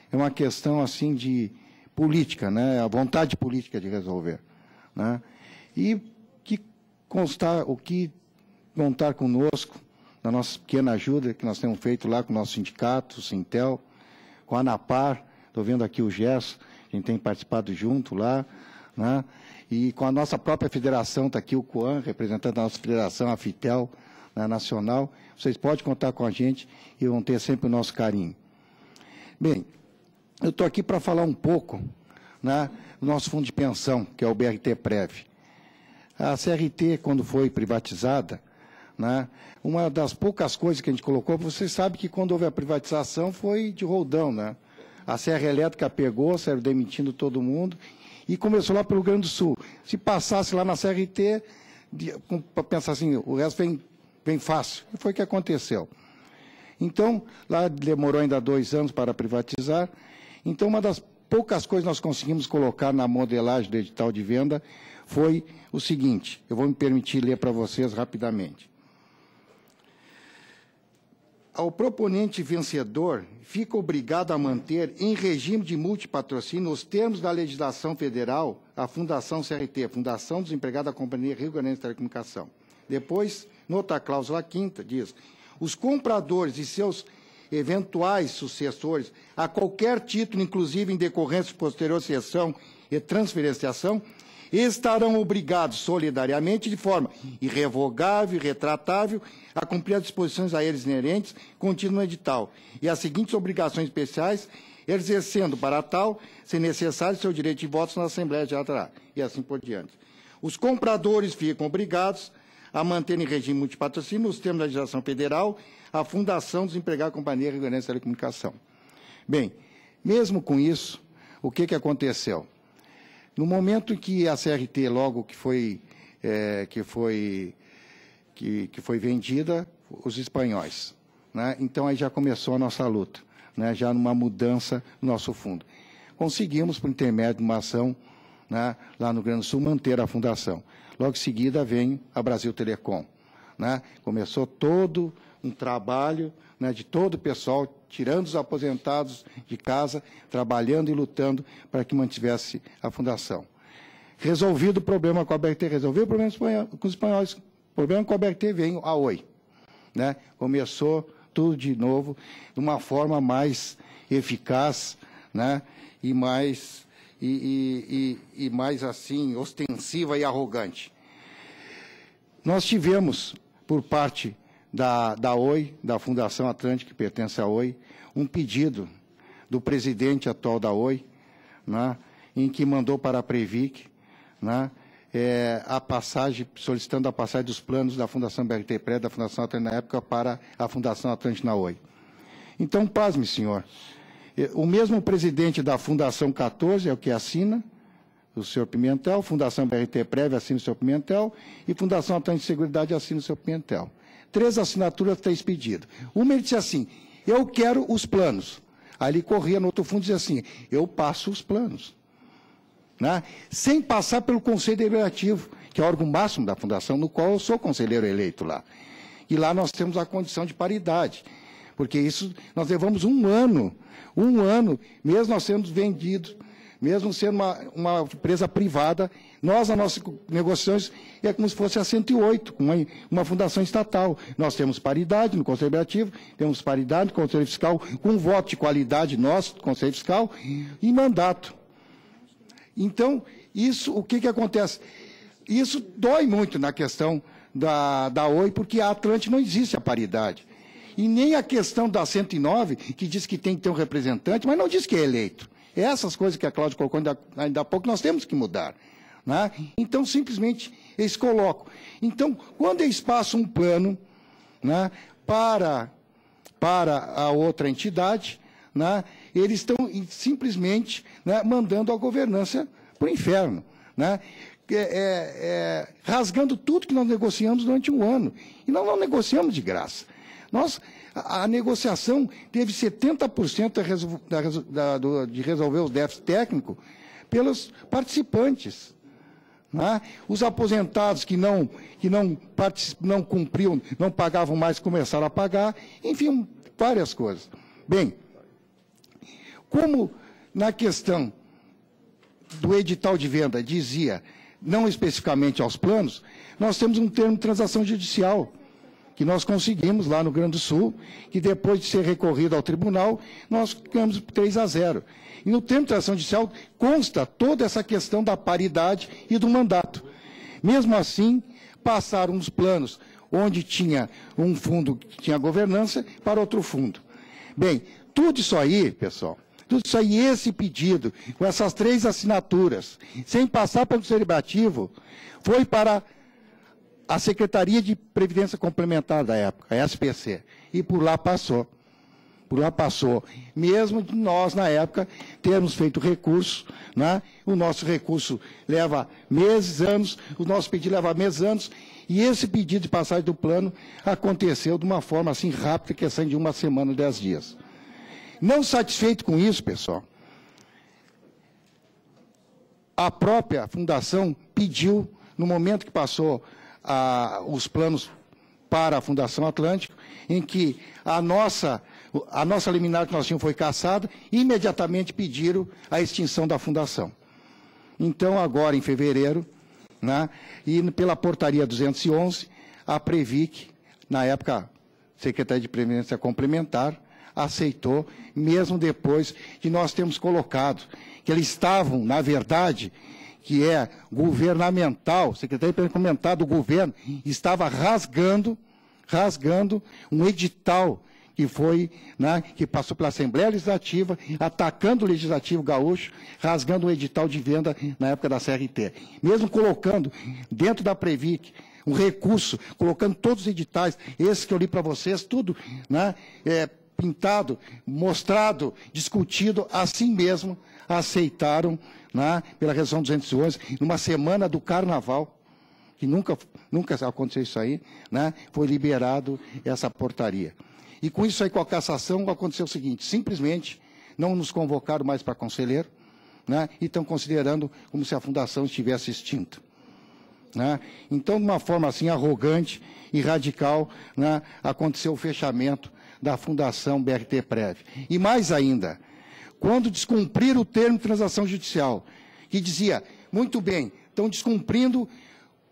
é uma questão assim de política, né? A vontade política de resolver, né? E o que contar conosco, na nossa pequena ajuda que nós temos feito lá com o nosso sindicato, o Sintel, com a ANAPAR, estou vendo aqui o Gerson, a gente tem participado junto lá, né? E com a nossa própria federação, está aqui o Coan, representante da nossa federação, a FITEL, né, nacional. Vocês podem contar com a gente e vão ter sempre o nosso carinho. Bem, eu estou aqui para falar um pouco, né, do nosso fundo de pensão, que é o BRT-Prev. A CRT, quando foi privatizada, né, uma das poucas coisas que a gente colocou, vocês sabem que quando houve a privatização foi de roldão, né? A Serra Elétrica pegou, saiu demitindo todo mundo, e começou lá pelo Rio Grande do Sul. Se passasse lá na CRT, para pensar assim, o resto vem fácil. E foi o que aconteceu. Então, lá demorou ainda 2 anos para privatizar. Então, uma das poucas coisas que nós conseguimos colocar na modelagem do edital de venda foi o seguinte, eu vou me permitir ler para vocês rapidamente. Ao proponente vencedor, fica obrigado a manter, em regime de multipatrocínio, nos termos da legislação federal, a Fundação CRT, Fundação dos Empregados da Companhia Rio Grande de Telecomunicação. Depois, nota cláusula 5ª, diz, os compradores e seus eventuais sucessores, a qualquer título, inclusive em decorrência de posterior cessão e transferenciação, estarão obrigados solidariamente, de forma irrevogável e retratável, a cumprir as disposições a eles inerentes contidas no edital e as seguintes obrigações especiais, exercendo para tal, se necessário, seu direito de voto na Assembleia Legislativa, e assim por diante. Os compradores ficam obrigados a manter em regime multipatrocínio, nos termos da legislação federal, a Fundação dos Empregados da Companhia Rio Grande de Telecomunicação. Bem, mesmo com isso, o que aconteceu? No momento em que a CRT, logo que foi vendida, os espanhóis, né? Então, aí já começou a nossa luta, né? Já numa mudança no nosso fundo. Conseguimos, por intermédio de uma ação, né, lá no Rio Grande do Sul, manter a fundação. Logo em seguida vem a Brasil Telecom, né? Começou todo um trabalho, né, de todo o pessoal, tirando os aposentados de casa, trabalhando e lutando para que mantivesse a fundação. Resolvido o problema com a BRT, resolveu o problema com os espanhóis, o problema com a BRT veio a Oi, né? Começou tudo de novo, de uma forma mais eficaz, né? E mais assim, ostensiva e arrogante. Nós tivemos, por parte da OI, da Fundação Atlântica, que pertence à OI, um pedido do presidente atual da OI, né, em que mandou para a Previc, né, a passagem, solicitando a passagem dos planos da Fundação BRT-Prévia, da Fundação Atlântica na época, para a Fundação Atlântica na OI. Então, pasme, senhor, o mesmo presidente da Fundação 14 é o que assina, o senhor Pimentel, Fundação BRT-Prévia assina o senhor Pimentel, e Fundação Atlântica de Seguridade assina o senhor Pimentel. 3 assinaturas, 3 pedidos. Uma ele disse assim, eu quero os planos. Aí ele corria no outro fundo e dizia assim, eu passo os planos. Né? Sem passar pelo Conselho Deliberativo, que é o órgão máximo da Fundação, no qual eu sou conselheiro eleito lá. E lá nós temos a condição de paridade, porque isso nós levamos um ano, mesmo nós sendo vendidos, mesmo sendo uma empresa privada, nós, nas nossas negociações, é como se fosse a 108, uma fundação estatal. Nós temos paridade no Conselho Deliberativo, temos paridade no Conselho Fiscal, com voto de qualidade nosso, do Conselho Fiscal, e mandato. Então, isso, o que acontece? Isso dói muito na questão da OI, porque a Atlântica não existe a paridade. E nem a questão da 109, que diz que tem que ter um representante, mas não diz que é eleito. Essas coisas que a Cláudia colocou ainda há pouco, nós temos que mudar. Né? Então, simplesmente, eles colocam. Então, quando eles passam um plano, né, para a outra entidade, né, eles estão simplesmente, né, mandando a governança para o inferno. Né? Rasgando tudo que nós negociamos durante um ano. E nós não negociamos de graça. A negociação teve 70% de resolver os déficits técnicos pelos participantes. Né? Os aposentados que não cumpriam, não pagavam mais, começaram a pagar, enfim, várias coisas. Bem, como na questão do edital de venda dizia, não especificamente aos planos, nós temos um termo de transação judicial, que nós conseguimos lá no Rio Grande do Sul, que depois de ser recorrido ao tribunal, nós ficamos 3-0. E no termo de transação judicial consta toda essa questão da paridade e do mandato. Mesmo assim, passaram os planos onde tinha um fundo que tinha governança para outro fundo. Bem, tudo isso aí, pessoal, tudo isso aí, esse pedido, com essas 3 assinaturas, sem passar pelo Conselho Deliberativo, foi para a Secretaria de Previdência Complementar da época, a SPC, e por lá passou. Por lá passou. Mesmo de nós, na época, termos feito recurso, né? O nosso recurso leva meses, anos, o nosso pedido leva meses, anos, e esse pedido de passagem do plano aconteceu de uma forma assim rápida, questão de 1 semana, 10 dias. Não satisfeito com isso, pessoal, a própria Fundação pediu, no momento que passou os planos para a Fundação Atlântica, em que a nossa liminar que nós tínhamos foi cassada, imediatamente pediram a extinção da Fundação. Então, agora, em fevereiro, né, e pela portaria 211, a Previc, na época, Secretaria de Previdência Complementar, aceitou, mesmo depois de nós termos colocado que eles estavam, na verdade, que é governamental, Secretaria de Previdência Complementar do governo, estava rasgando um edital que foi, né, que passou pela Assembleia Legislativa, atacando o Legislativo Gaúcho, rasgando um edital de venda na época da CRT. Mesmo colocando dentro da Previc um recurso, colocando todos os editais, esses que eu li para vocês, tudo, né, pintado, mostrado, discutido, assim mesmo aceitaram, né, pela resolução 211, numa semana do Carnaval, que nunca aconteceu isso aí, né, foi liberado essa portaria. E com isso aí, com a cassação, aconteceu o seguinte, simplesmente não nos convocaram mais para conselheiro, né, e estão considerando como se a fundação estivesse extinta. Né? Então, de uma forma assim arrogante e radical, né, aconteceu o fechamento da Fundação BRT-Prévia. E mais ainda, quando descumpriram o termo de transação judicial, que dizia, muito bem, estão descumprindo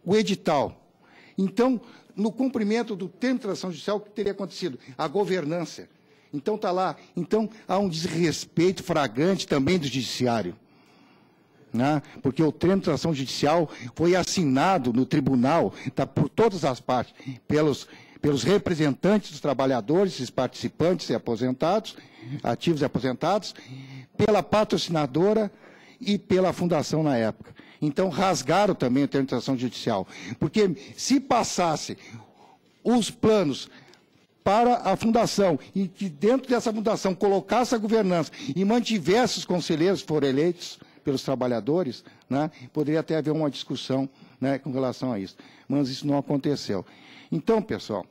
o edital. Então, no cumprimento do termo de transação judicial, o que teria acontecido? A governança. Então, está lá. Então, há um desrespeito flagrante também do judiciário. Né? Porque o termo de transação judicial foi assinado no tribunal, tá, por todas as partes, pelos representantes dos trabalhadores, esses participantes e aposentados, ativos e aposentados, pela patrocinadora e pela fundação na época. Então, rasgaram também a termo de transação judicial, porque se passasse os planos para a fundação e que dentro dessa fundação colocasse a governança e mantivesse os conselheiros que foram eleitos pelos trabalhadores, né, poderia até haver uma discussão, né, com relação a isso. Mas isso não aconteceu. Então, pessoal,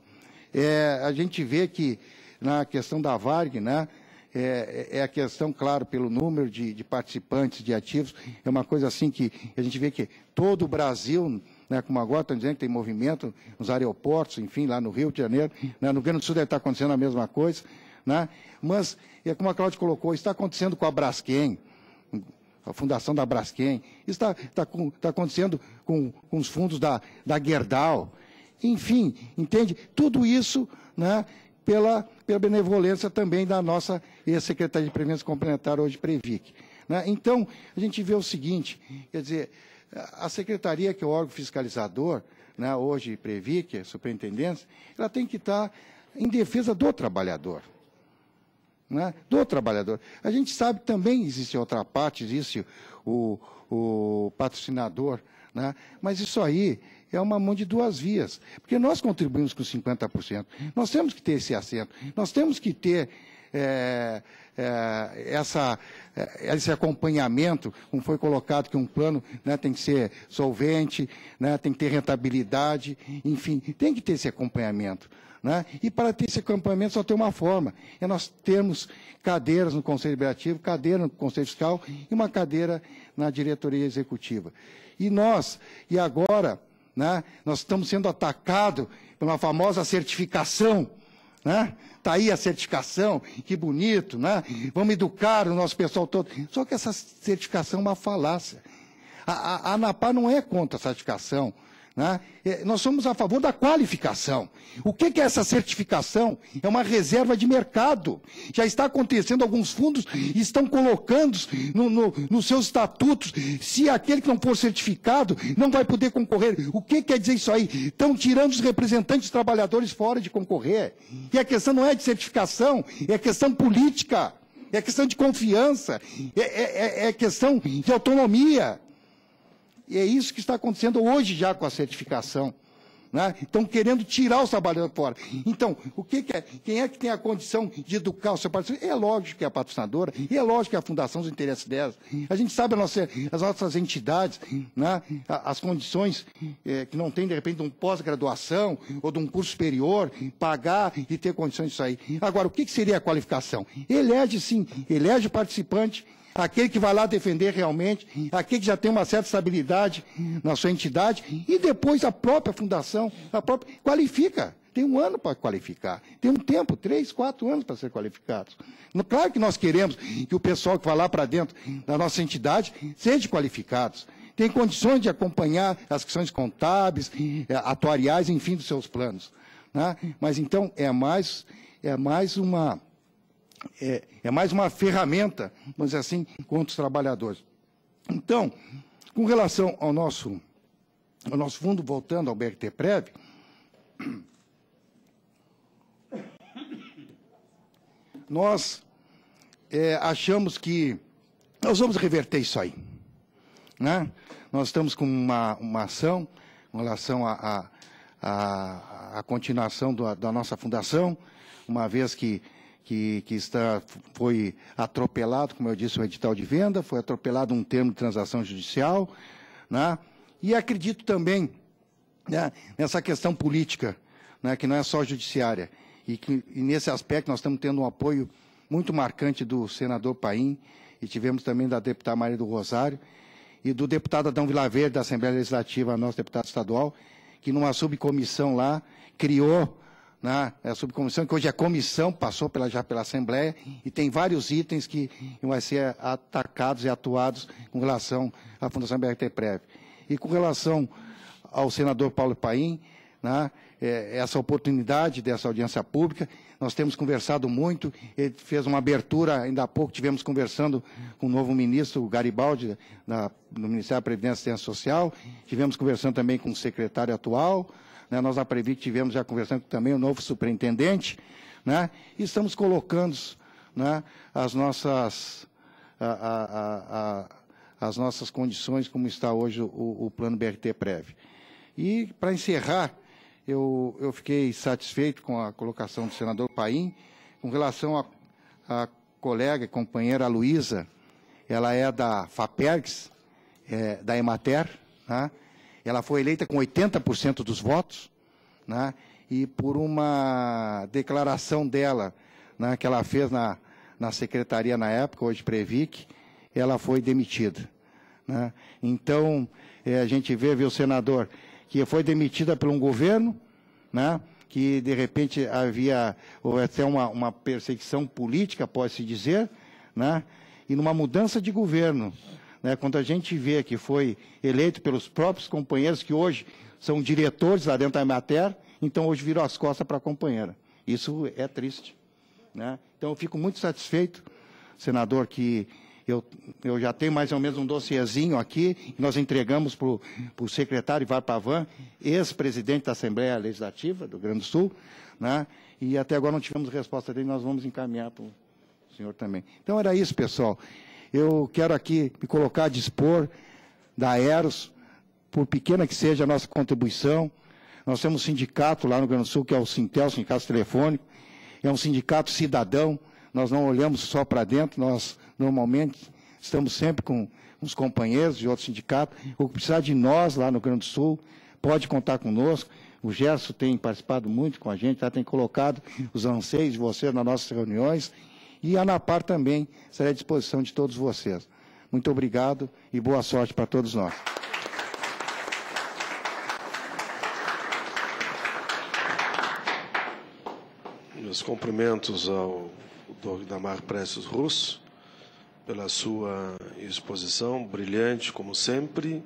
a gente vê que na questão da Varg, né, a questão, claro, pelo número de participantes, de ativos, é uma coisa assim que a gente vê que todo o Brasil, né, como agora estão dizendo que tem movimento nos aeroportos, enfim, lá no Rio de Janeiro, né, no Rio Grande do Sul deve estar acontecendo a mesma coisa, né, mas, como a Cláudia colocou, isso está acontecendo com a Braskem, a fundação da Braskem, isso está acontecendo com os fundos da Gerdau, enfim, entende? Tudo isso, né, pela benevolência também da nossa ex-secretaria de Previdência Complementar, hoje Previc. Né? Então, a gente vê o seguinte, quer dizer, a secretaria, que é o órgão fiscalizador, né, hoje Previc, a superintendência, ela tem que estar em defesa do trabalhador. Né, do trabalhador. A gente sabe que também existe outra parte, existe o patrocinador, né, mas isso aí é uma mão de duas vias, porque nós contribuímos com 50%. Nós temos que ter esse assento, nós temos que ter esse acompanhamento, como foi colocado, que um plano, né, tem que ser solvente, né, tem que ter rentabilidade, enfim, tem que ter esse acompanhamento. Né? E para ter esse acompanhamento só tem uma forma, é nós termos cadeiras no Conselho Deliberativo, cadeira no Conselho Fiscal e uma cadeira na diretoria executiva. E agora, né, nós estamos sendo atacados pela famosa certificação, né? Está aí a certificação, que bonito, né? Vamos educar o nosso pessoal todo. Só que essa certificação é uma falácia. A ANAPAR não é contra a certificação. Né? Nós somos a favor da qualificação. O que é essa certificação? É uma reserva de mercado. Já está acontecendo, alguns fundos estão colocando nos seus estatutos, se aquele que não for certificado não vai poder concorrer. O que quer dizer isso aí? Estão tirando os representantes dos trabalhadores fora de concorrer. E a questão não é de certificação, é questão política, é questão de confiança, é questão de autonomia. E é isso que está acontecendo hoje já com a certificação. Né? Estão querendo tirar os trabalhadores fora. Então, quem é que tem a condição de educar o seu parceiro? É lógico que é a patrocinadora, e é lógico que é a fundação dos interesses delas. A gente sabe as nossas entidades, né? As condições que não tem, de repente, de um pós-graduação ou de um curso superior, pagar e ter condições disso aí. Agora, o que seria a qualificação? Elege, sim, elege o participante, aquele que vai lá defender realmente, aquele que já tem uma certa estabilidade na sua entidade, e depois a própria fundação, qualifica. Tem um ano para qualificar, tem um tempo, 3, 4 anos para ser qualificados. Claro que nós queremos que o pessoal que vai lá para dentro da nossa entidade seja qualificados, tem condições de acompanhar as questões contábeis, atuariais, enfim, dos seus planos. Né? Mas então é mais uma ferramenta, vamos dizer assim, contra os trabalhadores. Então, com relação ao nosso fundo, voltando ao BRT-Prev, nós achamos que nós vamos reverter isso aí. Né? Nós estamos com uma ação com relação à continuação da nossa fundação, uma vez que foi atropelado, como eu disse, o edital de venda, foi atropelado um termo de transação judicial, né? E acredito também, né, nessa questão política, né, que não é só judiciária, e nesse aspecto nós estamos tendo um apoio muito marcante do senador Paim, e tivemos também da deputada Maria do Rosário, e do deputado Adão Vilaverde, da Assembleia Legislativa, nosso deputado estadual, que numa subcomissão lá criou, né, a subcomissão, que hoje é comissão, passou já pela Assembleia, e tem vários itens que vão ser atacados e atuados com relação à Fundação BRT-Prev. E com relação ao senador Paulo Paim, né, essa oportunidade dessa audiência pública, nós temos conversado muito, ele fez uma abertura, ainda há pouco tivemos conversando com o novo ministro, o Garibaldi, do Ministério da Previdência e Assistência Social, tivemos conversando também com o secretário atual, né? Nós, na Previc, tivemos já conversando também o novo superintendente, né? E estamos colocando, né, as nossas condições, como está hoje o plano BRT-Prev. E, para encerrar, eu fiquei satisfeito com a colocação do senador Paim, com relação à colega e companheira Luísa. Ela é da FAPERGS, da Emater, né? Ela foi eleita com 80% dos votos, né? E por uma declaração dela, né, que ela fez na secretaria na época, hoje Previc, ela foi demitida, né? Então, a gente vê o senador, que foi demitida por um governo, né, que, de repente, houve até uma perseguição política, pode-se dizer, né, e numa mudança de governo, né, quando a gente vê que foi eleito pelos próprios companheiros, que hoje são diretores lá dentro da Emater, então hoje viram as costas para a companheira. Isso é triste, né? Então, eu fico muito satisfeito, senador, que eu já tenho mais ou menos um dossiezinho aqui, e nós entregamos para o secretário Ivar Pavan, ex-presidente da Assembleia Legislativa do Rio Grande do Sul, né? E até agora não tivemos resposta dele, nós vamos encaminhar para o senhor também. Então, era isso, pessoal. Eu quero aqui me colocar a dispor da Aeros, por pequena que seja a nossa contribuição. Nós temos um sindicato lá no Rio Grande do Sul, que é o Sintel, Sindicato Telefônico, é um sindicato cidadão, nós não olhamos só para dentro, nós normalmente estamos sempre com os companheiros de outros sindicatos. O que precisar de nós lá no Rio Grande do Sul, pode contar conosco. O Gerson tem participado muito com a gente, tem colocado os anseios de vocês nas nossas reuniões, e a ANAPAR também estará à disposição de todos vocês. Muito obrigado e boa sorte para todos nós. Meus cumprimentos ao Dr. Idamar Prestes Russo pela sua exposição brilhante, como sempre.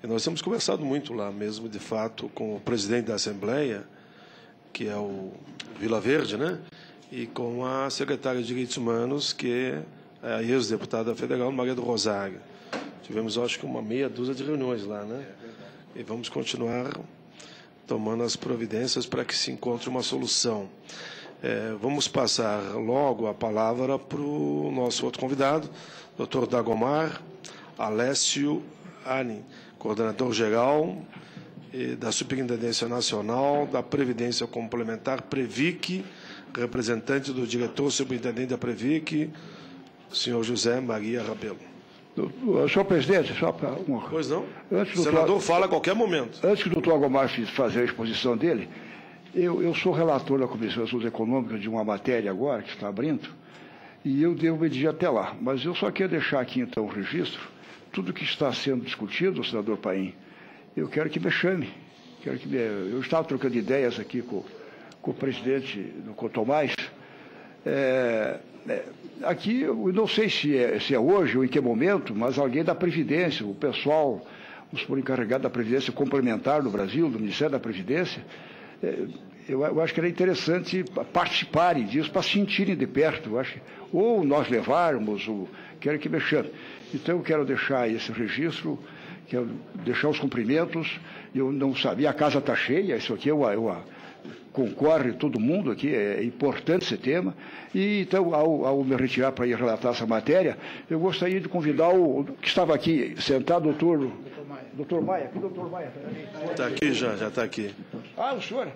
E nós temos conversado muito lá mesmo, de fato, com o presidente da Assembleia, que é o Vila Verde, né? E com a secretária de Direitos Humanos, que é a ex-deputada federal, Maria do Rosário. Tivemos, acho que, uma meia dúzia de reuniões lá, né? E vamos continuar tomando as providências para que se encontre uma solução. Vamos passar logo a palavra para o nosso outro convidado, Dr. Dagomar Alessio Ani, coordenador-geral da Superintendência Nacional da Previdência Complementar, Previc, representante do diretor superintendente da Previc, senhor José Maria Rabelo. Senhor presidente, só para uma... Pois não? Antes o senador fala a qualquer momento. Antes que o doutor Agomar fazer a exposição dele, eu sou relator da Comissão de Assuntos Econômicos de uma matéria agora, que está abrindo, e eu devo medir até lá. Mas eu só quero deixar aqui, então, o registro, tudo que está sendo discutido, senador Paim, eu quero que me chame. Eu estava trocando ideias aqui com o presidente do Cotomais. Aqui, eu não sei se é hoje ou em que momento, mas alguém da Previdência, o pessoal, os encarregados da Previdência Complementar no Brasil, do Ministério da Previdência, eu acho que era interessante participarem disso, para se sentirem de perto. Eu acho, ou nós levarmos, ou quero que me chame. Então, eu quero deixar esse registro, quero deixar os cumprimentos. Eu não sabia, a casa está cheia, isso aqui concorre todo mundo aqui, é importante esse tema. E, então, ao me retirar para ir relatar essa matéria, eu gostaria de convidar o que estava aqui sentado, doutor Maia. Aqui, doutor Maia. Está aqui já está aqui. Ah, o senhor?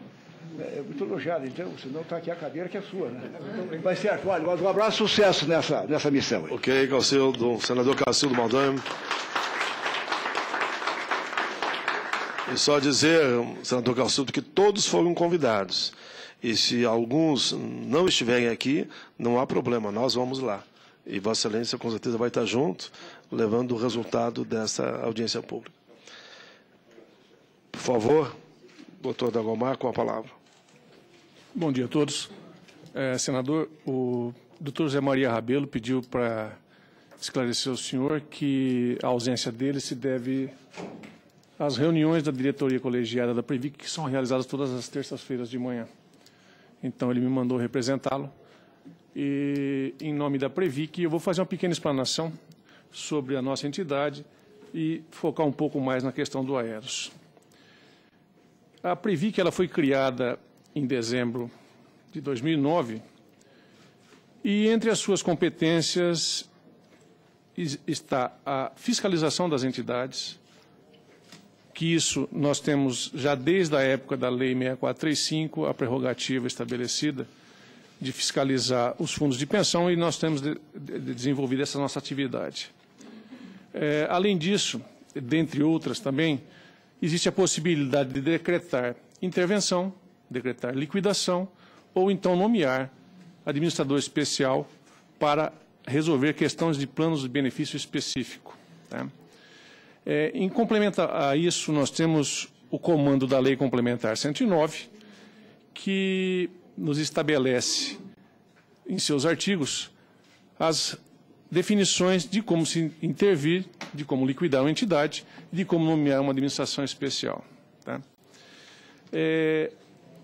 Muito elogiado, então, senão está aqui a cadeira que é sua, né? Vai certo, olha, um abraço, sucesso nessa missão aí. Ok, Calcildo, senador Calcildo Maldame. E só dizer, senador Calcildo, que todos foram convidados. E se alguns não estiverem aqui, não há problema, nós vamos lá. E Vossa Excelência, com certeza, vai estar junto, levando o resultado dessa audiência pública. Por favor, doutor Dagomar, com a palavra. Bom dia a todos. Senador, o doutor José Maria Rabelo pediu para esclarecer ao senhor que a ausência dele se deve às reuniões da diretoria colegiada da Previc, que são realizadas todas as terças-feiras de manhã. Então, ele me mandou representá-lo. E, em nome da Previc, eu vou fazer uma pequena explanação sobre a nossa entidade e focar um pouco mais na questão do Aeros. A Previc ela foi criada em dezembro de 2009 e entre as suas competências está a fiscalização das entidades, que isso nós temos já desde a época da Lei 6435, a prerrogativa estabelecida de fiscalizar os fundos de pensão, e nós temos desenvolvido essa nossa atividade. Além disso, dentre outras também, existe a possibilidade de decretar intervenção, decretar liquidação, ou então nomear administrador especial para resolver questões de planos de benefício específico. Tá? Em complemento a isso, nós temos o comando da Lei Complementar 109, que nos estabelece, em seus artigos, as definições de como se intervir, de como liquidar uma entidade, de como nomear uma administração especial. Tá?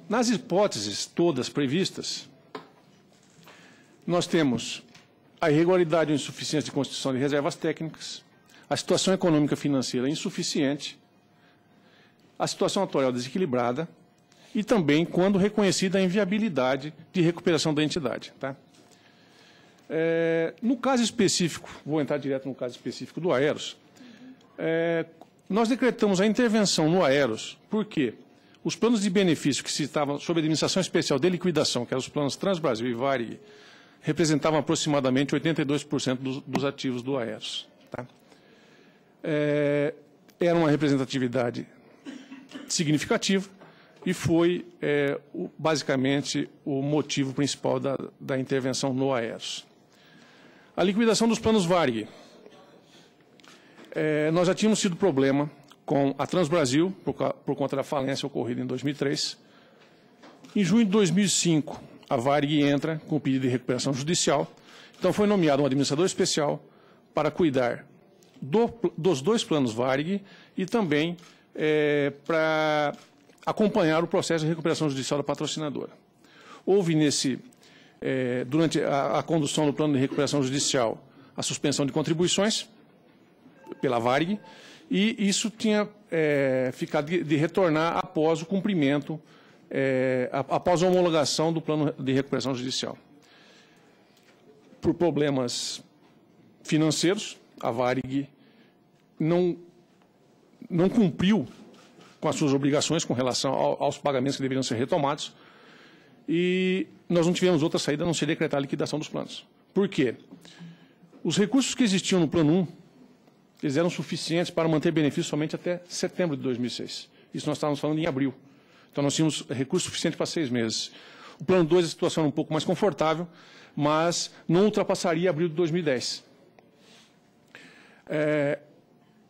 Nas hipóteses todas previstas, nós temos a irregularidade ou insuficiência de constituição de reservas técnicas, a situação econômica financeira insuficiente, a situação atuarial desequilibrada e também quando reconhecida a inviabilidade de recuperação da entidade. Tá? No caso específico, vou entrar direto no caso específico do Aeros, nós decretamos a intervenção no Aeros porque os planos de benefício que se estavam sob administração especial de liquidação, que eram os planos Transbrasil e Varig, representavam aproximadamente 82% dos ativos do Aeros. Tá? Era uma representatividade significativa e foi basicamente o motivo principal da intervenção no Aeros. A liquidação dos planos Varig. Nós já tínhamos tido problema com a Transbrasil, por conta da falência ocorrida em 2003. Em junho de 2005, a Varig entra com o pedido de recuperação judicial. Então, foi nomeado um administrador especial para cuidar dos dois planos Varig e também para acompanhar o processo de recuperação judicial da patrocinadora. Houve durante a condução do plano de recuperação judicial, a suspensão de contribuições pela Varig, e isso tinha ficado de retornar após o cumprimento, após a homologação do plano de recuperação judicial. Por problemas financeiros, a Varig não cumpriu com as suas obrigações com relação aos pagamentos que deveriam ser retomados, e nós não tivemos outra saída a não ser decretar a liquidação dos planos. Por quê? Os recursos que existiam no plano 1, eles eram suficientes para manter benefício somente até setembro de 2006. Isso nós estávamos falando em abril. Então, nós tínhamos recurso suficiente para 6 meses. O plano 2, a situação era um pouco mais confortável, mas não ultrapassaria abril de 2010.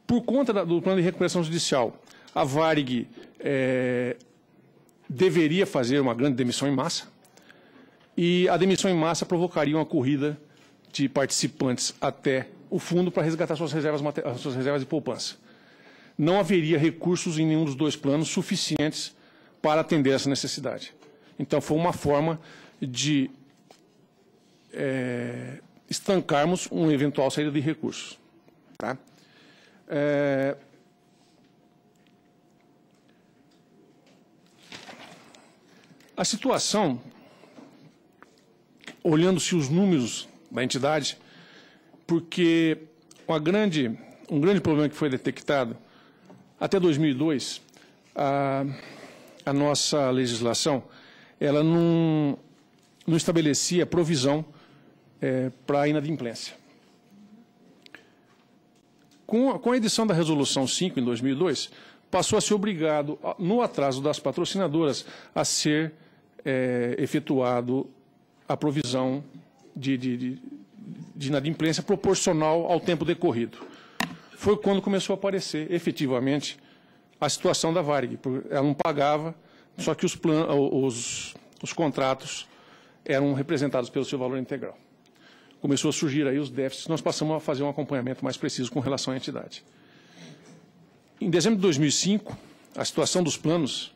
Por conta do plano de recuperação judicial, a Varig deveria fazer uma grande demissão em massa, e a demissão em massa provocaria uma corrida de participantes até o fundo para resgatar suas reservas de poupança. Não haveria recursos em nenhum dos dois planos suficientes para atender essa necessidade. Então, foi uma forma de estancarmos uma eventual saída de recursos. Tá? A situação, olhando-se os números da entidade, porque um grande problema que foi detectado, até 2002, a nossa legislação ela não estabelecia provisão para a inadimplência. Com a edição da Resolução 5, em 2002, passou a ser obrigado, no atraso das patrocinadoras, a ser efetuado a provisão de inadimplência proporcional ao tempo decorrido. Foi quando começou a aparecer, efetivamente, a situação da Varig. Ela não pagava, só que os contratos eram representados pelo seu valor integral. Começou a surgir aí os déficits, nós passamos a fazer um acompanhamento mais preciso com relação à entidade. Em dezembro de 2005, a situação dos planos,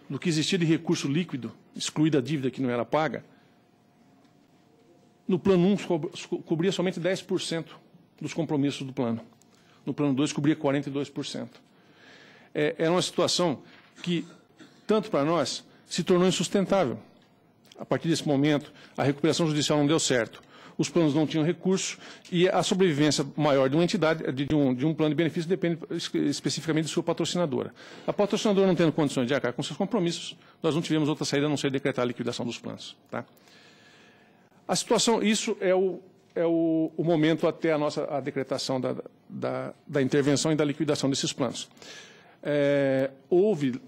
do que existia de recurso líquido, excluída a dívida que não era paga, no plano 1 cobria somente 10% dos compromissos do plano. No plano 2 cobria 42%. Era uma situação que tanto para nós, se tornou insustentável. A partir desse momento, a recuperação judicial não deu certo. Os planos não tinham recurso e a sobrevivência maior de uma entidade, de um plano de benefício, depende especificamente de sua patrocinadora. A patrocinadora não tendo condições de arcar com seus compromissos, nós não tivemos outra saída a não ser decretar a liquidação dos planos. Tá? A situação, isso é o momento até a decretação da intervenção e da liquidação desses planos. Houve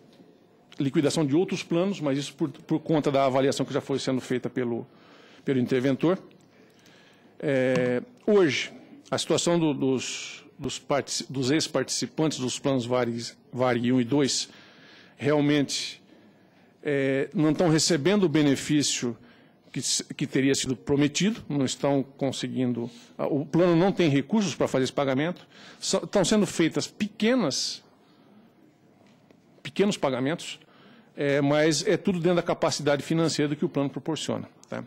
liquidação de outros planos, mas isso por conta da avaliação que já foi sendo feita pelo interventor. Hoje, a situação dos ex-participantes dos planos VARIG 1 e 2 realmente não estão recebendo o benefício que teria sido prometido, não estão conseguindo, o plano não tem recursos para fazer esse pagamento, estão sendo feitas pequenos pagamentos, mas é tudo dentro da capacidade financeira do que o plano proporciona. Tá?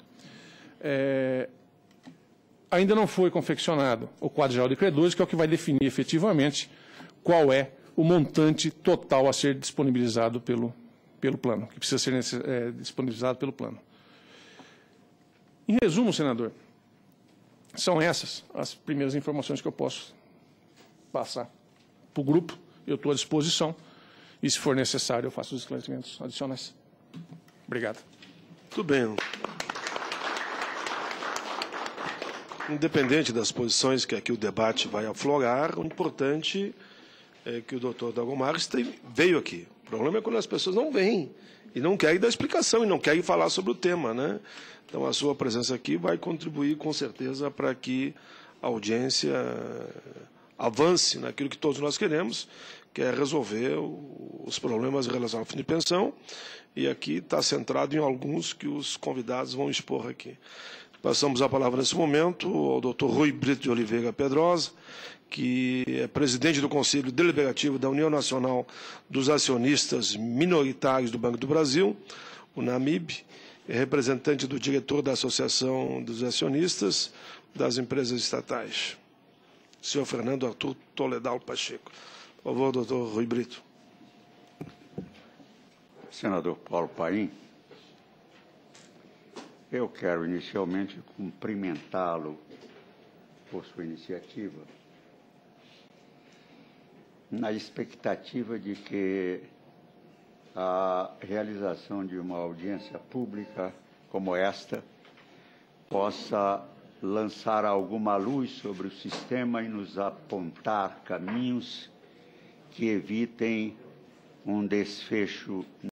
Ainda não foi confeccionado o quadro geral de credores, que é o que vai definir efetivamente qual é o montante total a ser disponibilizado pelo plano, que precisa ser disponibilizado pelo plano. Em resumo, senador, são essas as primeiras informações que eu posso passar para o grupo. Eu estou à disposição e, se for necessário, eu faço os esclarecimentos adicionais. Obrigado. Tudo bem. Independente das posições que aqui o debate vai aflorar, o importante é que o doutor Dago Marques veio aqui. O problema é quando as pessoas não vêm e não querem dar explicação e não querem falar sobre o tema, né? Então, a sua presença aqui vai contribuir, com certeza, para que a audiência avance naquilo que todos nós queremos, que é resolver os problemas em relação ao fundo de pensão, e aqui está centrado em alguns que os convidados vão expor aqui. Passamos a palavra nesse momento ao doutor Rui Brito de Oliveira Pedrosa, que é presidente do Conselho Deliberativo da União Nacional dos Acionistas Minoritários do Banco do Brasil, o NAMIB, é representante do diretor da Associação dos Acionistas das Empresas Estatais, senhor Fernando Arthur Toledal Pacheco. Por favor, doutor Rui Brito. Senador Paulo Paim, eu quero inicialmente cumprimentá-lo por sua iniciativa, na expectativa de que a realização de uma audiência pública como esta possa lançar alguma luz sobre o sistema e nos apontar caminhos que evitem um desfecho